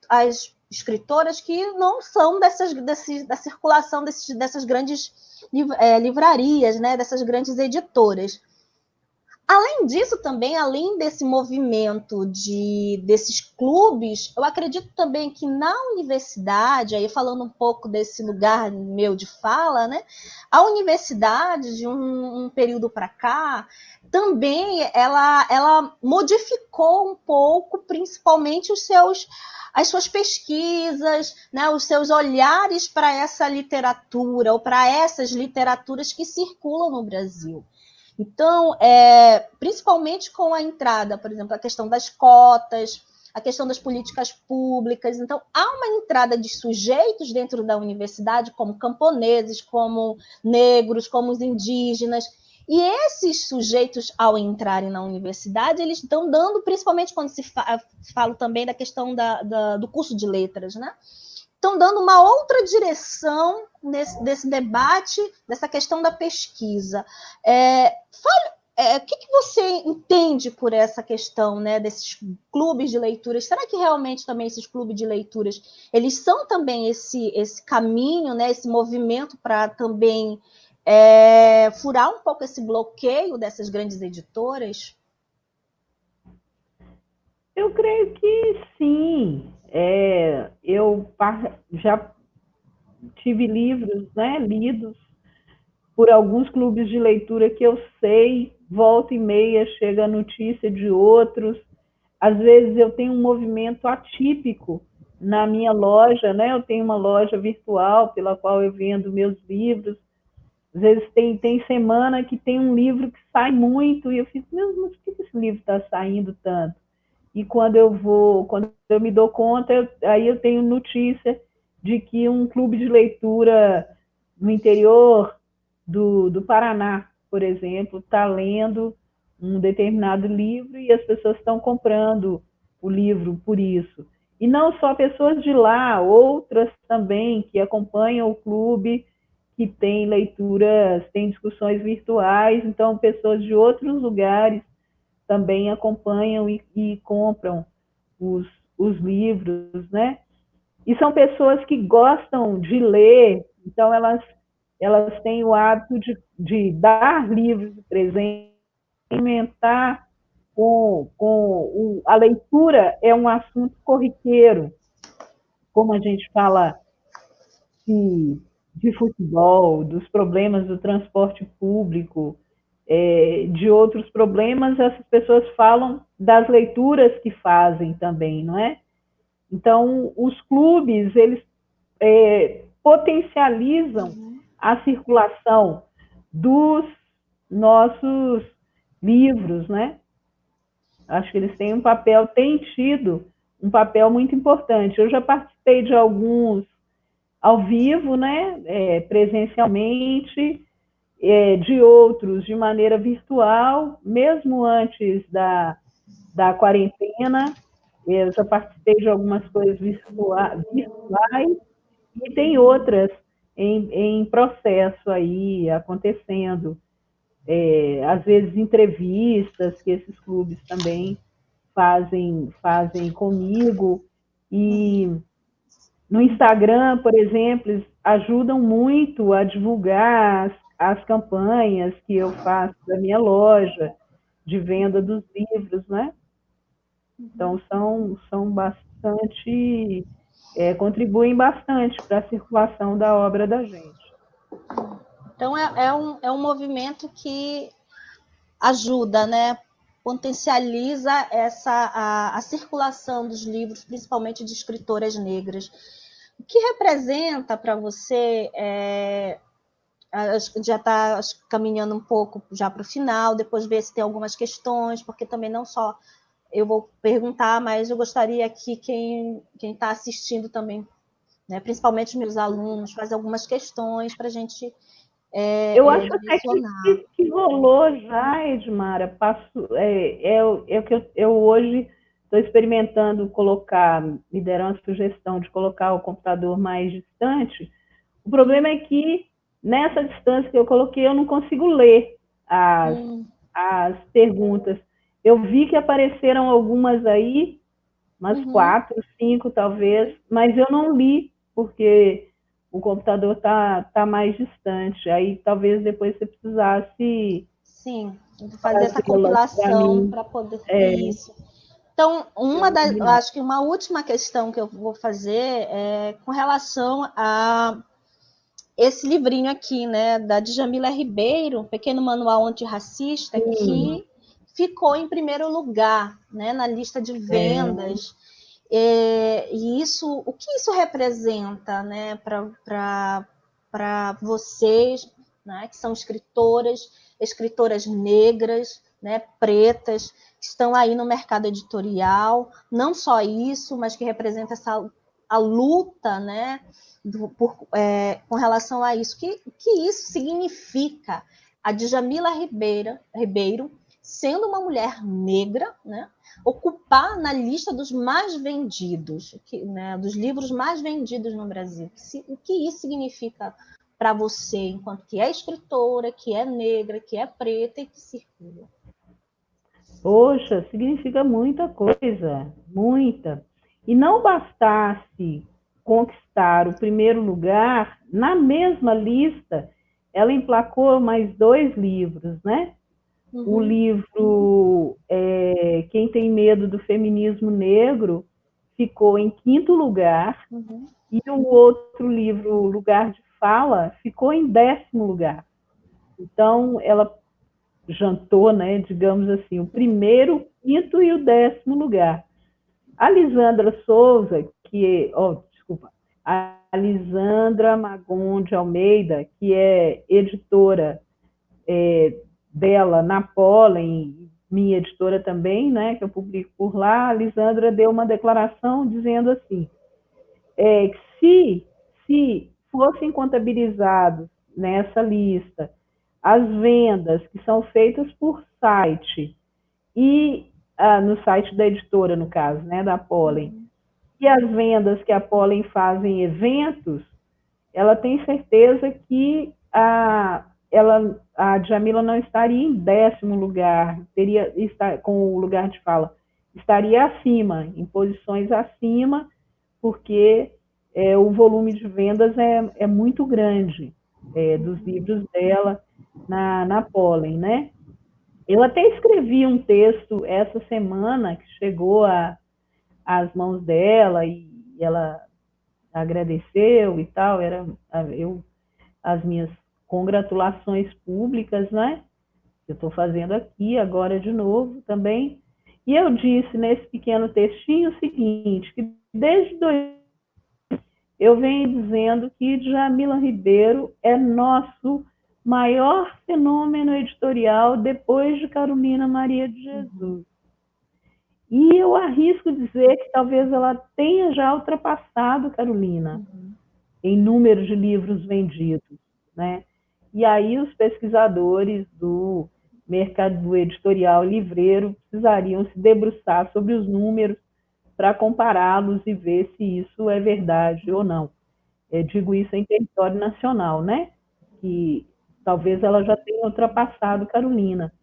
as escritoras que não são da circulação dessas grandes livrarias, né, dessas grandes editoras. Além disso, também, além desse movimento desses clubes, eu acredito também que na universidade, aí falando um pouco desse lugar meu de fala, né, a universidade, de um período para cá, também ela modificou um pouco, principalmente as suas pesquisas, né, os seus olhares para essa literatura, ou para essas literaturas que circulam no Brasil. Então, principalmente com a entrada, por exemplo, a questão das cotas, a questão das políticas públicas. Então, há uma entrada de sujeitos dentro da universidade, como camponeses, como negros, como os indígenas. E esses sujeitos, ao entrarem na universidade, eles estão dando, principalmente quando se fala também da questão do curso de letras, né? Estão dando uma outra direção desse debate, dessa questão da pesquisa. O que você entende por essa questão, né, desses clubes de leituras? Será que realmente também esses clubes de leituras, eles são também esse caminho, né, esse movimento para também furar um pouco esse bloqueio dessas grandes editoras? Eu creio que sim. Eu já tive livros, né, lidos por alguns clubes de leitura que eu sei, volta e meia chega a notícia de outros. Às vezes eu tenho um movimento atípico na minha loja, né? Eu tenho uma loja virtual pela qual eu vendo meus livros. Às vezes tem semana que tem um livro que sai muito e eu fico, meu, mas por que esse livro está saindo tanto? E quando eu me dou conta, aí eu tenho notícia de que um clube de leitura no interior do Paraná, por exemplo, está lendo um determinado livro e as pessoas estão comprando o livro por isso. E não só pessoas de lá, outras também que acompanham o clube, que tem leituras, tem discussões virtuais, então pessoas de outros lugares também acompanham e compram os livros, né? E são pessoas que gostam de ler, então elas elas têm o hábito de dar livros de presente, alimentar a leitura é um assunto corriqueiro, como a gente fala de futebol, dos problemas do transporte público, de outros problemas, essas pessoas falam das leituras que fazem também, não é? Então, os clubes, eles potencializam a circulação dos nossos livros, né? Acho que eles têm tido um papel muito importante. Eu já participei de alguns ao vivo, né? Presencialmente, de outros de maneira virtual, mesmo antes da quarentena. Eu já participei de algumas coisas virtuais e tem outras em processo aí, acontecendo. Às vezes, entrevistas que esses clubes também fazem comigo. E no Instagram, por exemplo, eles ajudam muito a divulgar as campanhas que eu faço da minha loja, de venda dos livros, né? Então, são bastante, contribuem bastante para a circulação da obra da gente. Então, é um movimento que ajuda, né? Potencializa a circulação dos livros, principalmente de escritoras negras. O que representa para você, já está caminhando um pouco já para o final, depois ver se tem algumas questões, porque também não só eu vou perguntar, mas eu gostaria que quem está assistindo também, né, principalmente os meus alunos, faz algumas questões para a gente eu acho até direcionar. que rolou já, Edmara. O que eu hoje estou experimentando me deram a sugestão de colocar o computador mais distante. O problema é que nessa distância que eu coloquei, eu não consigo ler as perguntas. Eu vi que apareceram algumas aí, umas 4, 5 talvez, mas eu não li, porque o computador tá mais distante. Aí talvez depois você precisasse... Sim, fazer essa compilação para poder... Isso. Então, eu acho que uma última questão que eu vou fazer é com relação a esse livrinho aqui, né, da Djamila Ribeiro, Pequeno Manual Antirracista, que ficou em primeiro lugar, né, na lista de vendas. E o que isso representa, né, para vocês, né, que são escritoras negras, né, pretas, que estão aí no mercado editorial, não só isso, mas que representa a luta, né, com relação a isso. O que isso significa? A Djamila Ribeiro, sendo uma mulher negra, né, ocupar na lista dos mais vendidos, né, dos livros mais vendidos no Brasil. O que isso significa para você, enquanto que é escritora, que é negra, que é preta e que circula? Poxa, significa muita coisa, muita. E não bastasse conquistar o primeiro lugar, na mesma lista, ela emplacou mais 2 livros, né? O livro Quem Tem Medo do Feminismo Negro ficou em 5º lugar, e o outro livro, Lugar de Fala, ficou em 10º lugar. Então, ela jantou, né, digamos assim, o primeiro, o 5º e o 10º lugar. A Lisandra Souza, a Lisandra Magon de Almeida, que é editora dela na Pólen, minha editora também, né, que eu publico por lá, a Lisandra deu uma declaração dizendo assim, que se fossem contabilizados nessa lista as vendas que são feitas por site, e no site da editora, no caso, né, da Pólen, e as vendas que a Pólen faz em eventos, ela tem certeza que a Djamila não estaria em 10º lugar, com o lugar de fala, estaria acima, em posições acima, porque o volume de vendas é muito grande. dos livros dela na Pollen, né? Eu até escrevi um texto essa semana que chegou às mãos dela e ela agradeceu e tal, as minhas congratulações públicas, né? Eu estou fazendo aqui agora de novo também. E eu disse nesse pequeno textinho o seguinte, que desde eu venho dizendo que Djamila Ribeiro é nosso maior fenômeno editorial depois de Carolina Maria de Jesus. E eu arrisco dizer que talvez ela tenha já ultrapassado Carolina em número de livros vendidos, né? E aí os pesquisadores do mercado editorial livreiro precisariam se debruçar sobre os números para compará-los e ver se isso é verdade ou não. Eu digo isso em território nacional, né? Que talvez ela já tenha ultrapassado Carolina.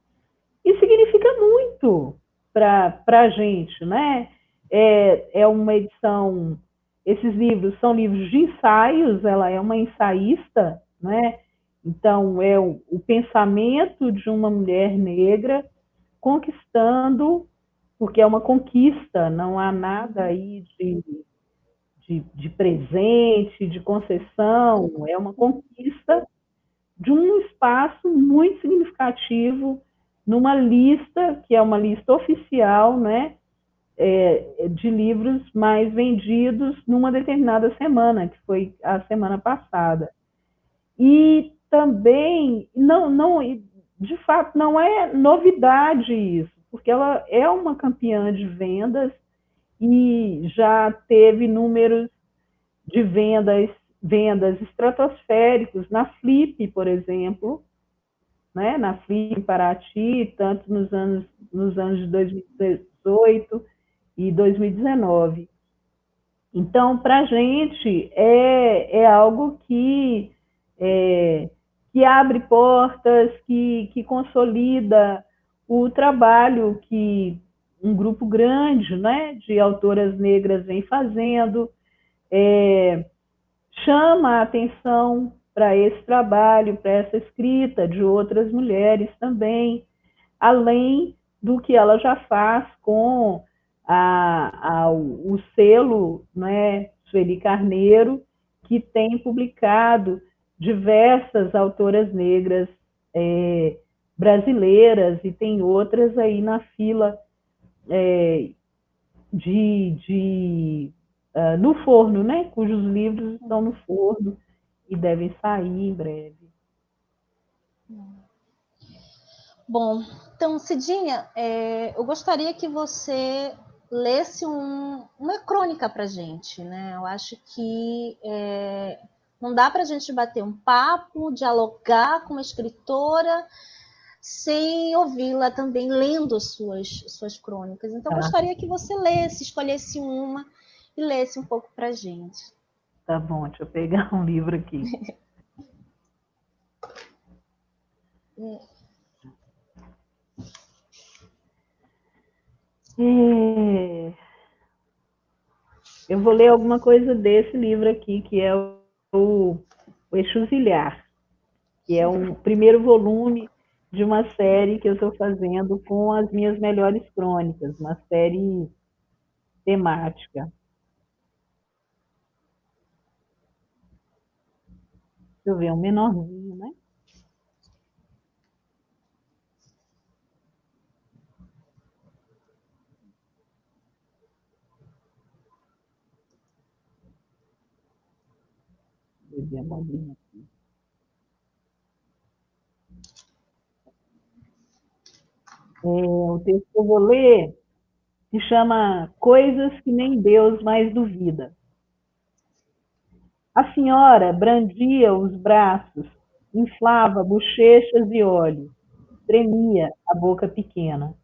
Isso significa muito para a gente, né? É uma edição. Esses livros são livros de ensaios, ela é uma ensaísta, né? Então, é o pensamento de uma mulher negra conquistando, porque é uma conquista, não há nada aí de presente, de concessão, é uma conquista de um espaço muito significativo numa lista, que é uma lista oficial, né, de livros mais vendidos numa determinada semana, que foi a semana passada. E também, de fato, não é novidade isso, porque ela é uma campeã de vendas e já teve números de vendas estratosféricos na Flip, por exemplo, né, na Flip em Paraty, tanto nos anos de 2018 e 2019. Então, para a gente, é algo que abre portas, que consolida o trabalho que um grupo grande, né, de autoras negras vem fazendo, chama a atenção para esse trabalho, para essa escrita de outras mulheres também, além do que ela já faz com o selo, né, Sueli Carneiro, que tem publicado diversas autoras negras brasileiras e tem outras aí na fila no forno, né? Cujos livros estão no forno e devem sair em breve. Bom, então, Cidinha, eu gostaria que você lesse uma crônica para a gente, né? Eu acho que não dá para a gente bater um papo, dialogar com uma escritora sem ouvi-la também lendo suas crônicas. Então, gostaria que você lesse, escolhesse uma e lesse um pouco para a gente. Tá bom, deixa eu pegar um livro aqui. Eu vou ler alguma coisa desse livro aqui, que é o Exuzilhar, que é um primeiro volume de uma série que eu estou fazendo com as minhas melhores crônicas, uma série temática. Deixa eu ver, um menorzinho, né? Vou ver a bolinha aqui. O texto que eu vou ler se chama Coisas que nem Deus mais duvida. A senhora brandia os braços, inflava bochechas e olhos, tremia a boca pequena.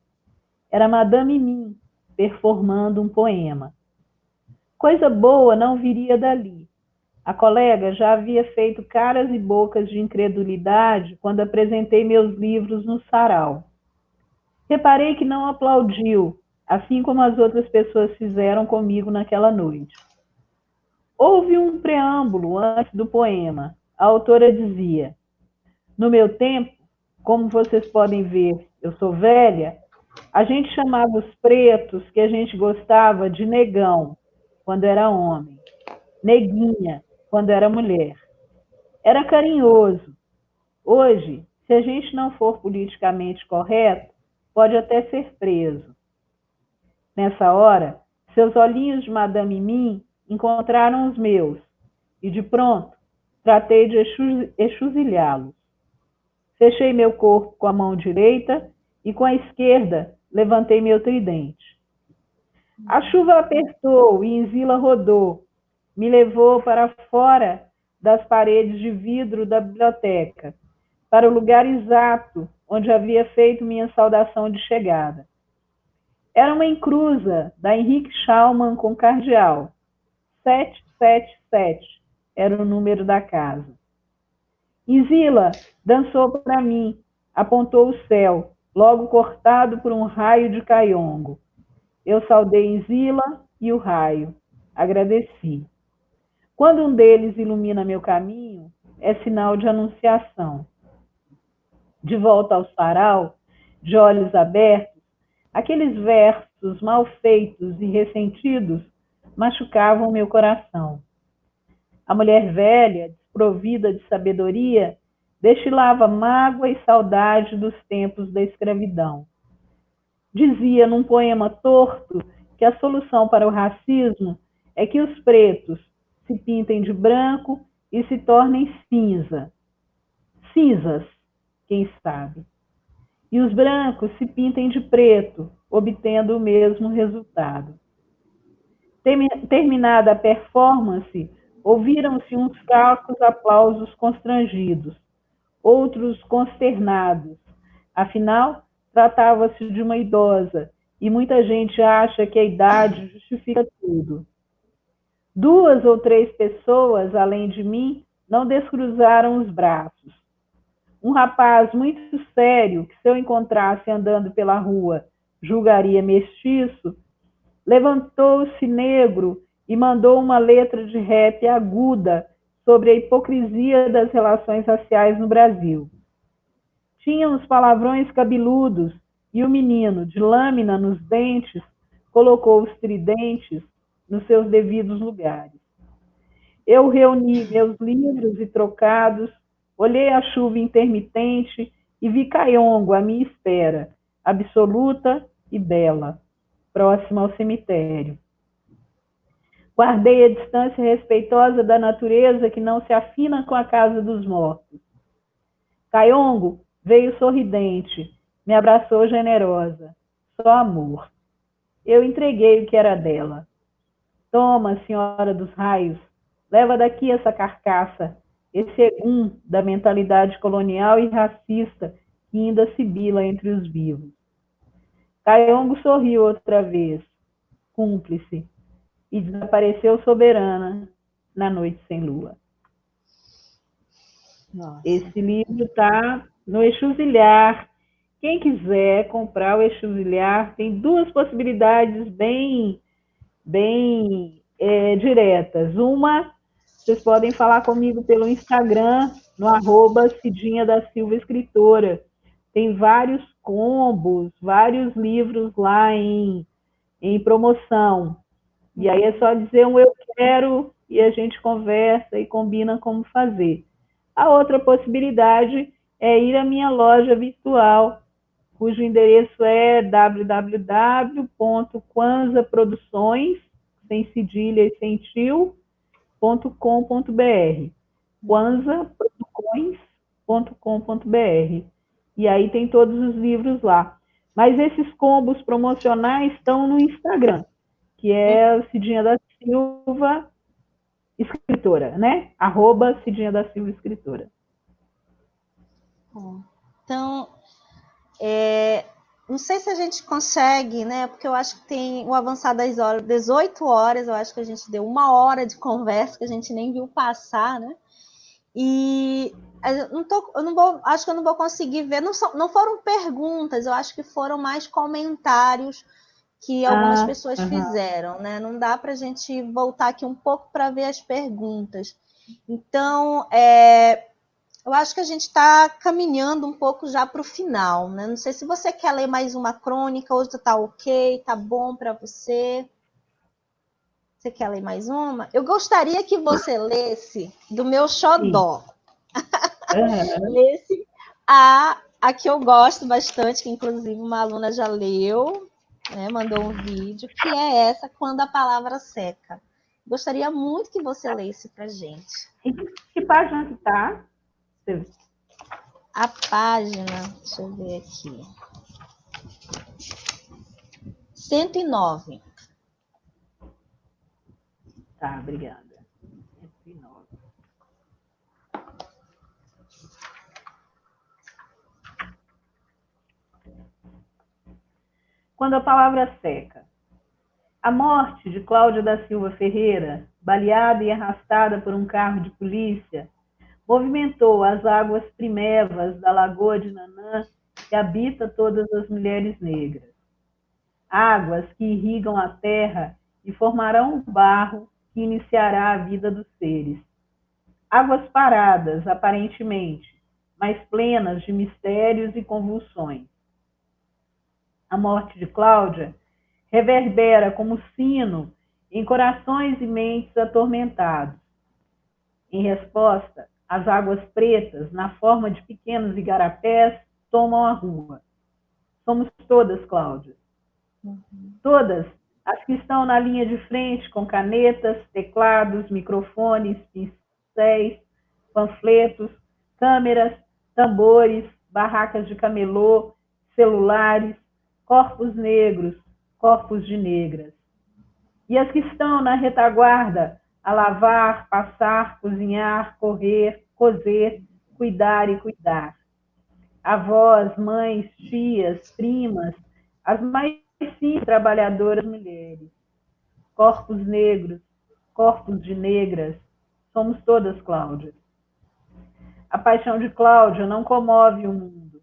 Era Madame Mim, performando um poema. Coisa boa não viria dali. A colega já havia feito caras e bocas de incredulidade quando apresentei meus livros no sarau. Reparei que não aplaudiu, assim como as outras pessoas fizeram comigo naquela noite. Houve um preâmbulo antes do poema, a autora dizia: no meu tempo, como vocês podem ver, eu sou velha, a gente chamava os pretos que a gente gostava de negão, quando era homem, neguinha, quando era mulher. Era carinhoso. Hoje, se a gente não for politicamente correto, pode até ser preso. Nessa hora, seus olhinhos de Madame Mim encontraram os meus, e de pronto, tratei de exusilhá-los. Fechei meu corpo com a mão direita e com a esquerda levantei meu tridente. A chuva apertou e Inzila rodou, me levou para fora das paredes de vidro da biblioteca, para o lugar exato onde havia feito minha saudação de chegada. Era uma encruza da Henrique Schaumann com cardeal. 777 era o número da casa. Inzila dançou para mim, apontou o céu, logo cortado por um raio de caiongo. Eu saudei Inzila e o raio. Agradeci. Quando um deles ilumina meu caminho, é sinal de anunciação. De volta ao sarau, de olhos abertos, aqueles versos mal feitos e ressentidos machucavam meu coração. A mulher velha, desprovida de sabedoria, destilava mágoa e saudade dos tempos da escravidão. Dizia num poema torto que a solução para o racismo é que os pretos se pintem de branco e se tornem cinza. Cinzas, quem sabe. E os brancos se pintem de preto, obtendo o mesmo resultado. Terminada a performance, ouviram-se uns cálculos aplausos constrangidos, outros consternados. Afinal, tratava-se de uma idosa, e muita gente acha que a idade justifica tudo. 2 ou 3 pessoas, além de mim, não descruzaram os braços. Um rapaz muito sério, que se eu encontrasse andando pela rua, julgaria mestiço, levantou-se negro e mandou uma letra de rap aguda sobre a hipocrisia das relações raciais no Brasil. Tinha uns palavrões cabeludos e o menino, de lâmina nos dentes, colocou os tridentes nos seus devidos lugares. Eu reuni meus livros e trocados, olhei a chuva intermitente e vi Caiongo à minha espera, absoluta e bela, próxima ao cemitério. Guardei a distância respeitosa da natureza que não se afina com a casa dos mortos. Caiongo veio sorridente, me abraçou generosa. Só amor. Eu entreguei o que era dela. Toma, senhora dos raios, leva daqui essa carcaça, esse egum da mentalidade colonial e racista que ainda sibila entre os vivos. Caiongo sorriu outra vez, cúmplice, e desapareceu soberana na noite sem lua. Nossa. Esse livro está no Exusilhar. Quem quiser comprar o Exusilhar, tem 2 possibilidades bem diretas. Uma, vocês podem falar comigo pelo Instagram, no @Cidinha da Silva Escritora. Tem vários combos, vários livros lá em promoção. E aí é só dizer um eu quero e a gente conversa e combina como fazer. A outra possibilidade é ir à minha loja virtual, cujo endereço é www.kwanzaproduções, sem cedilha e sem tio, .com.br. kwanzaproduções.com.br. E aí tem todos os livros lá. Mas esses combos promocionais estão no Instagram, que é Cidinha da Silva Escritora, né? @Cidinha da Silva Escritora. Então, não sei se a gente consegue, né? Porque eu acho que tem o avançar das horas, 18 horas, eu acho que a gente deu 1 hora de conversa, que a gente nem viu passar, né? E acho que eu não vou conseguir ver, não foram perguntas, eu acho que foram mais comentários que algumas pessoas fizeram, né? Não dá para a gente voltar aqui um pouco para ver as perguntas. Então, eu acho que a gente está caminhando um pouco já para o final, né? Não sei se você quer ler mais uma crônica, hoje está ok, tá bom para você. Você quer ler mais uma? Eu gostaria que você lesse do meu Sim. xodó. Aham. Lesse a que eu gosto bastante, que inclusive uma aluna já leu, né, mandou um vídeo, que é essa, Quando a Palavra Seca. Gostaria muito que você lesse para gente. E que página que tá? A página, deixa eu ver aqui. 109. Tá, obrigada. 109. Quando a palavra seca. A morte de Cláudia da Silva Ferreira, baleada e arrastada por um carro de polícia, movimentou as águas primevas da Lagoa de Nanã, que habita todas as mulheres negras. Águas que irrigam a terra e formarão o barro que iniciará a vida dos seres. Águas paradas, aparentemente, mas plenas de mistérios e convulsões. A morte de Cláudia reverbera como sino em corações e mentes atormentados. Em resposta, as águas pretas, na forma de pequenos igarapés, tomam a rua. Somos todas Cláudias. Todas as que estão na linha de frente com canetas, teclados, microfones, pincéis, panfletos, câmeras, tambores, barracas de camelô, celulares, corpos negros, corpos de negras. E as que estão na retaguarda, a lavar, passar, cozinhar, correr, coser, cuidar e cuidar. Avós, mães, tias, primas, as mais simples trabalhadoras mulheres. Corpos negros, corpos de negras, somos todas Cláudias. A paixão de Cláudia não comove o mundo.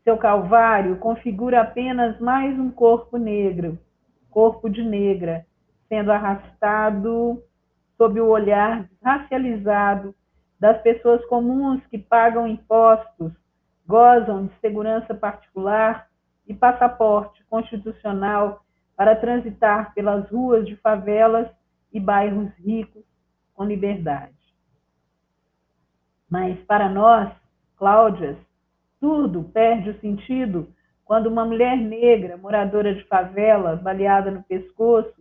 Seu calvário configura apenas mais um corpo negro, corpo de negra, sendo arrastado sob o olhar racializado das pessoas comuns que pagam impostos, gozam de segurança particular e passaporte constitucional para transitar pelas ruas de favelas e bairros ricos com liberdade. Mas para nós, Cláudias, tudo perde o sentido quando uma mulher negra, moradora de favela, baleada no pescoço,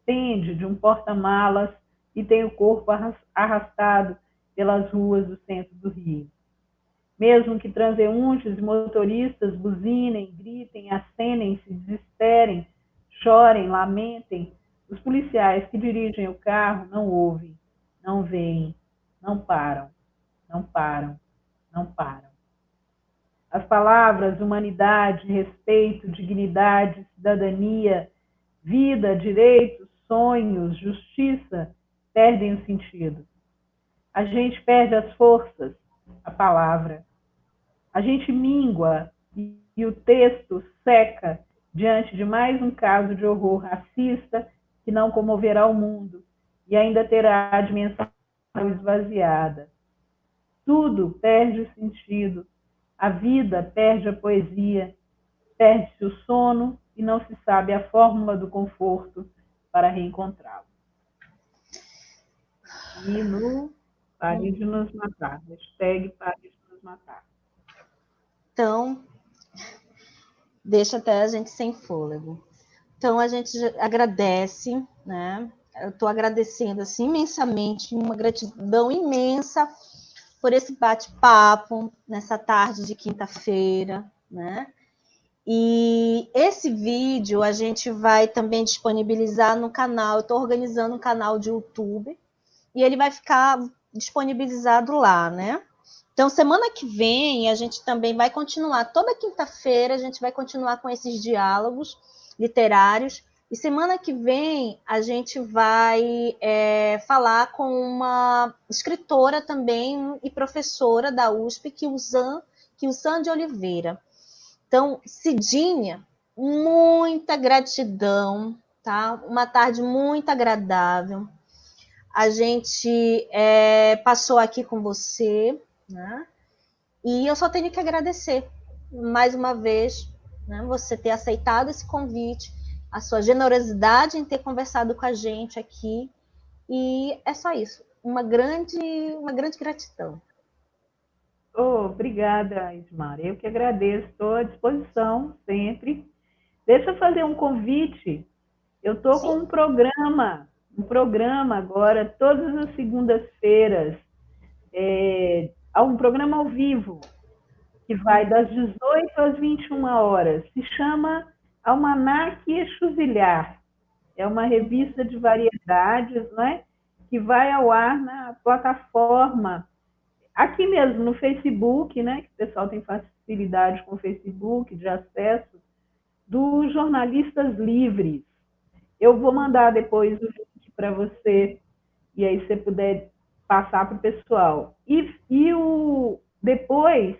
pende de um porta-malas e tem o corpo arrastado pelas ruas do centro do Rio. Mesmo que transeuntes e motoristas buzinem, gritem, acenem, se desesperem, chorem, lamentem, os policiais que dirigem o carro não ouvem, não veem, não param, não param, não param. As palavras humanidade, respeito, dignidade, cidadania, vida, direitos, sonhos, justiça perdem o sentido. A gente perde as forças, a palavra. A gente mingua e o texto seca diante de mais um caso de horror racista que não comoverá o mundo e ainda terá a dimensão esvaziada. Tudo perde o sentido. A vida perde a poesia, perde-se o sono e não se sabe a fórmula do conforto para reencontrá-lo. E no Pare de nos matar, hashtag Pare de nos matar. Então, deixa até a gente sem fôlego. Então, a gente agradece, né? Eu estou agradecendo assim, imensamente, uma gratidão imensa por esse bate-papo nessa tarde de quinta-feira, né? E esse vídeo a gente vai também disponibilizar no canal. Eu estou organizando um canal de YouTube e ele vai ficar disponibilizado lá, né? Então, semana que vem, a gente também vai continuar. Toda quinta-feira, a gente vai continuar com esses diálogos literários. E semana que vem, a gente vai falar com uma escritora também e professora da USP, Kilsan de Oliveira. Então, Cidinha, muita gratidão, tá? Uma tarde muito agradável. a gente passou aqui com você, né? E eu só tenho que agradecer mais uma vez, né, você ter aceitado esse convite, a sua generosidade em ter conversado com a gente aqui. E é só isso. Uma grande gratidão. Obrigada, Ismar. Eu que agradeço, estou à disposição sempre. Deixa eu fazer um convite. Eu estou com um programa agora, todas as segundas-feiras, um programa ao vivo, que vai das 18 às 21 horas. Se chama Almanaque Exuvilhar. É uma revista de variedades, né, que vai ao ar na plataforma, aqui mesmo no Facebook, né, que o pessoal tem facilidade com o Facebook de acesso, dos Jornalistas Livres. Eu vou mandar depois o link para você, e aí você puder passar para o pessoal. Depois,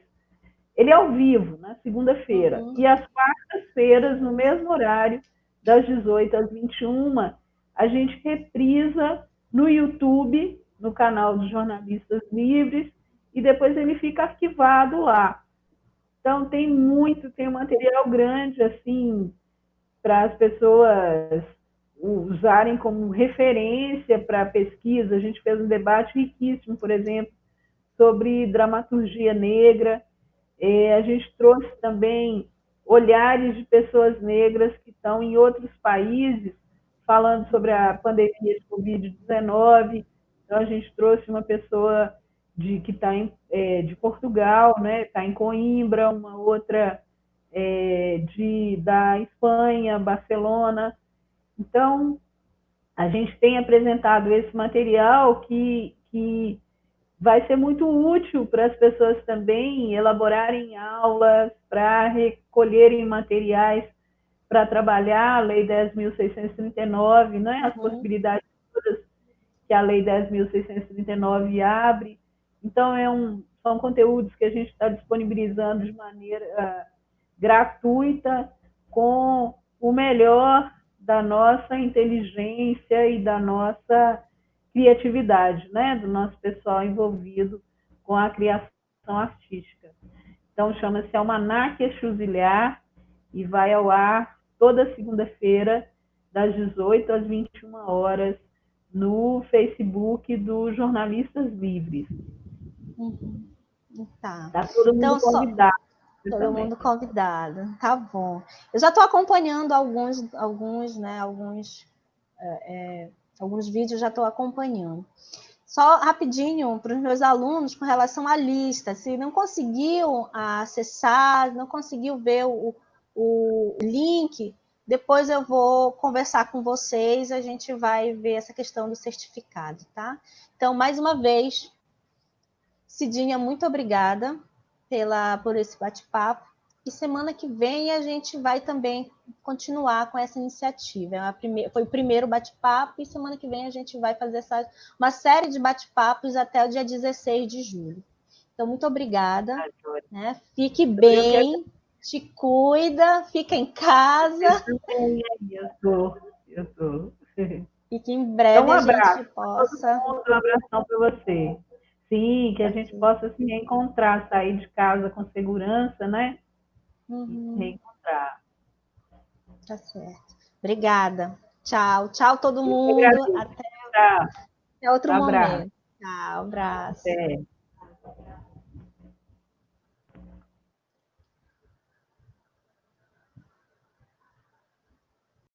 ele é ao vivo, na segunda-feira. E às quartas-feiras, no mesmo horário, das 18 às 21, a gente reprisa no YouTube, no canal dos Jornalistas Livres, e depois ele fica arquivado lá. Então, tem um material grande, assim, para as pessoas usarem como referência para pesquisa. A gente fez um debate riquíssimo, por exemplo, sobre dramaturgia negra. A gente trouxe também olhares de pessoas negras que estão em outros países, falando sobre a pandemia de Covid-19. Então, a gente trouxe uma pessoa que está de Portugal, né? Está em Coimbra, uma outra da Espanha, Barcelona. Então, a gente tem apresentado esse material que vai ser muito útil para as pessoas também elaborarem aulas, para recolherem materiais para trabalhar a Lei 10.639, né? As possibilidades todas que a Lei 10.639 abre. Então, são conteúdos que a gente está disponibilizando de maneira gratuita, com o melhor da nossa inteligência e da nossa criatividade, né? Do nosso pessoal envolvido com a criação artística. Então, chama-se Almanaque Exuvilhar e vai ao ar toda segunda-feira, das 18 às 21 horas, no Facebook dos Jornalistas Livres. Tá. Está todo mundo convidado. Todo mundo convidado, tá bom. Eu já estou acompanhando alguns vídeos, já estou acompanhando. Só rapidinho para os meus alunos com relação à lista, se não conseguiu acessar, não conseguiu ver o link, depois eu vou conversar com vocês, a gente vai ver essa questão do certificado, tá? Então, mais uma vez, Cidinha, muito obrigada por esse bate-papo. E semana que vem a gente vai também continuar com essa iniciativa. Foi o primeiro bate-papo e semana que vem a gente vai fazer uma série de bate-papos até o dia 16 de julho. Então, muito obrigada. Né? Fique bem, te cuida, fica em casa. Eu tô. E que em breve então, a gente possa... Um abração para você. Sim, que a gente possa se reencontrar, sair de casa com segurança, né? Reencontrar. Tá certo. Obrigada. Tchau. Tchau, todo mundo. Até outro momento. Tchau, abraço. Até.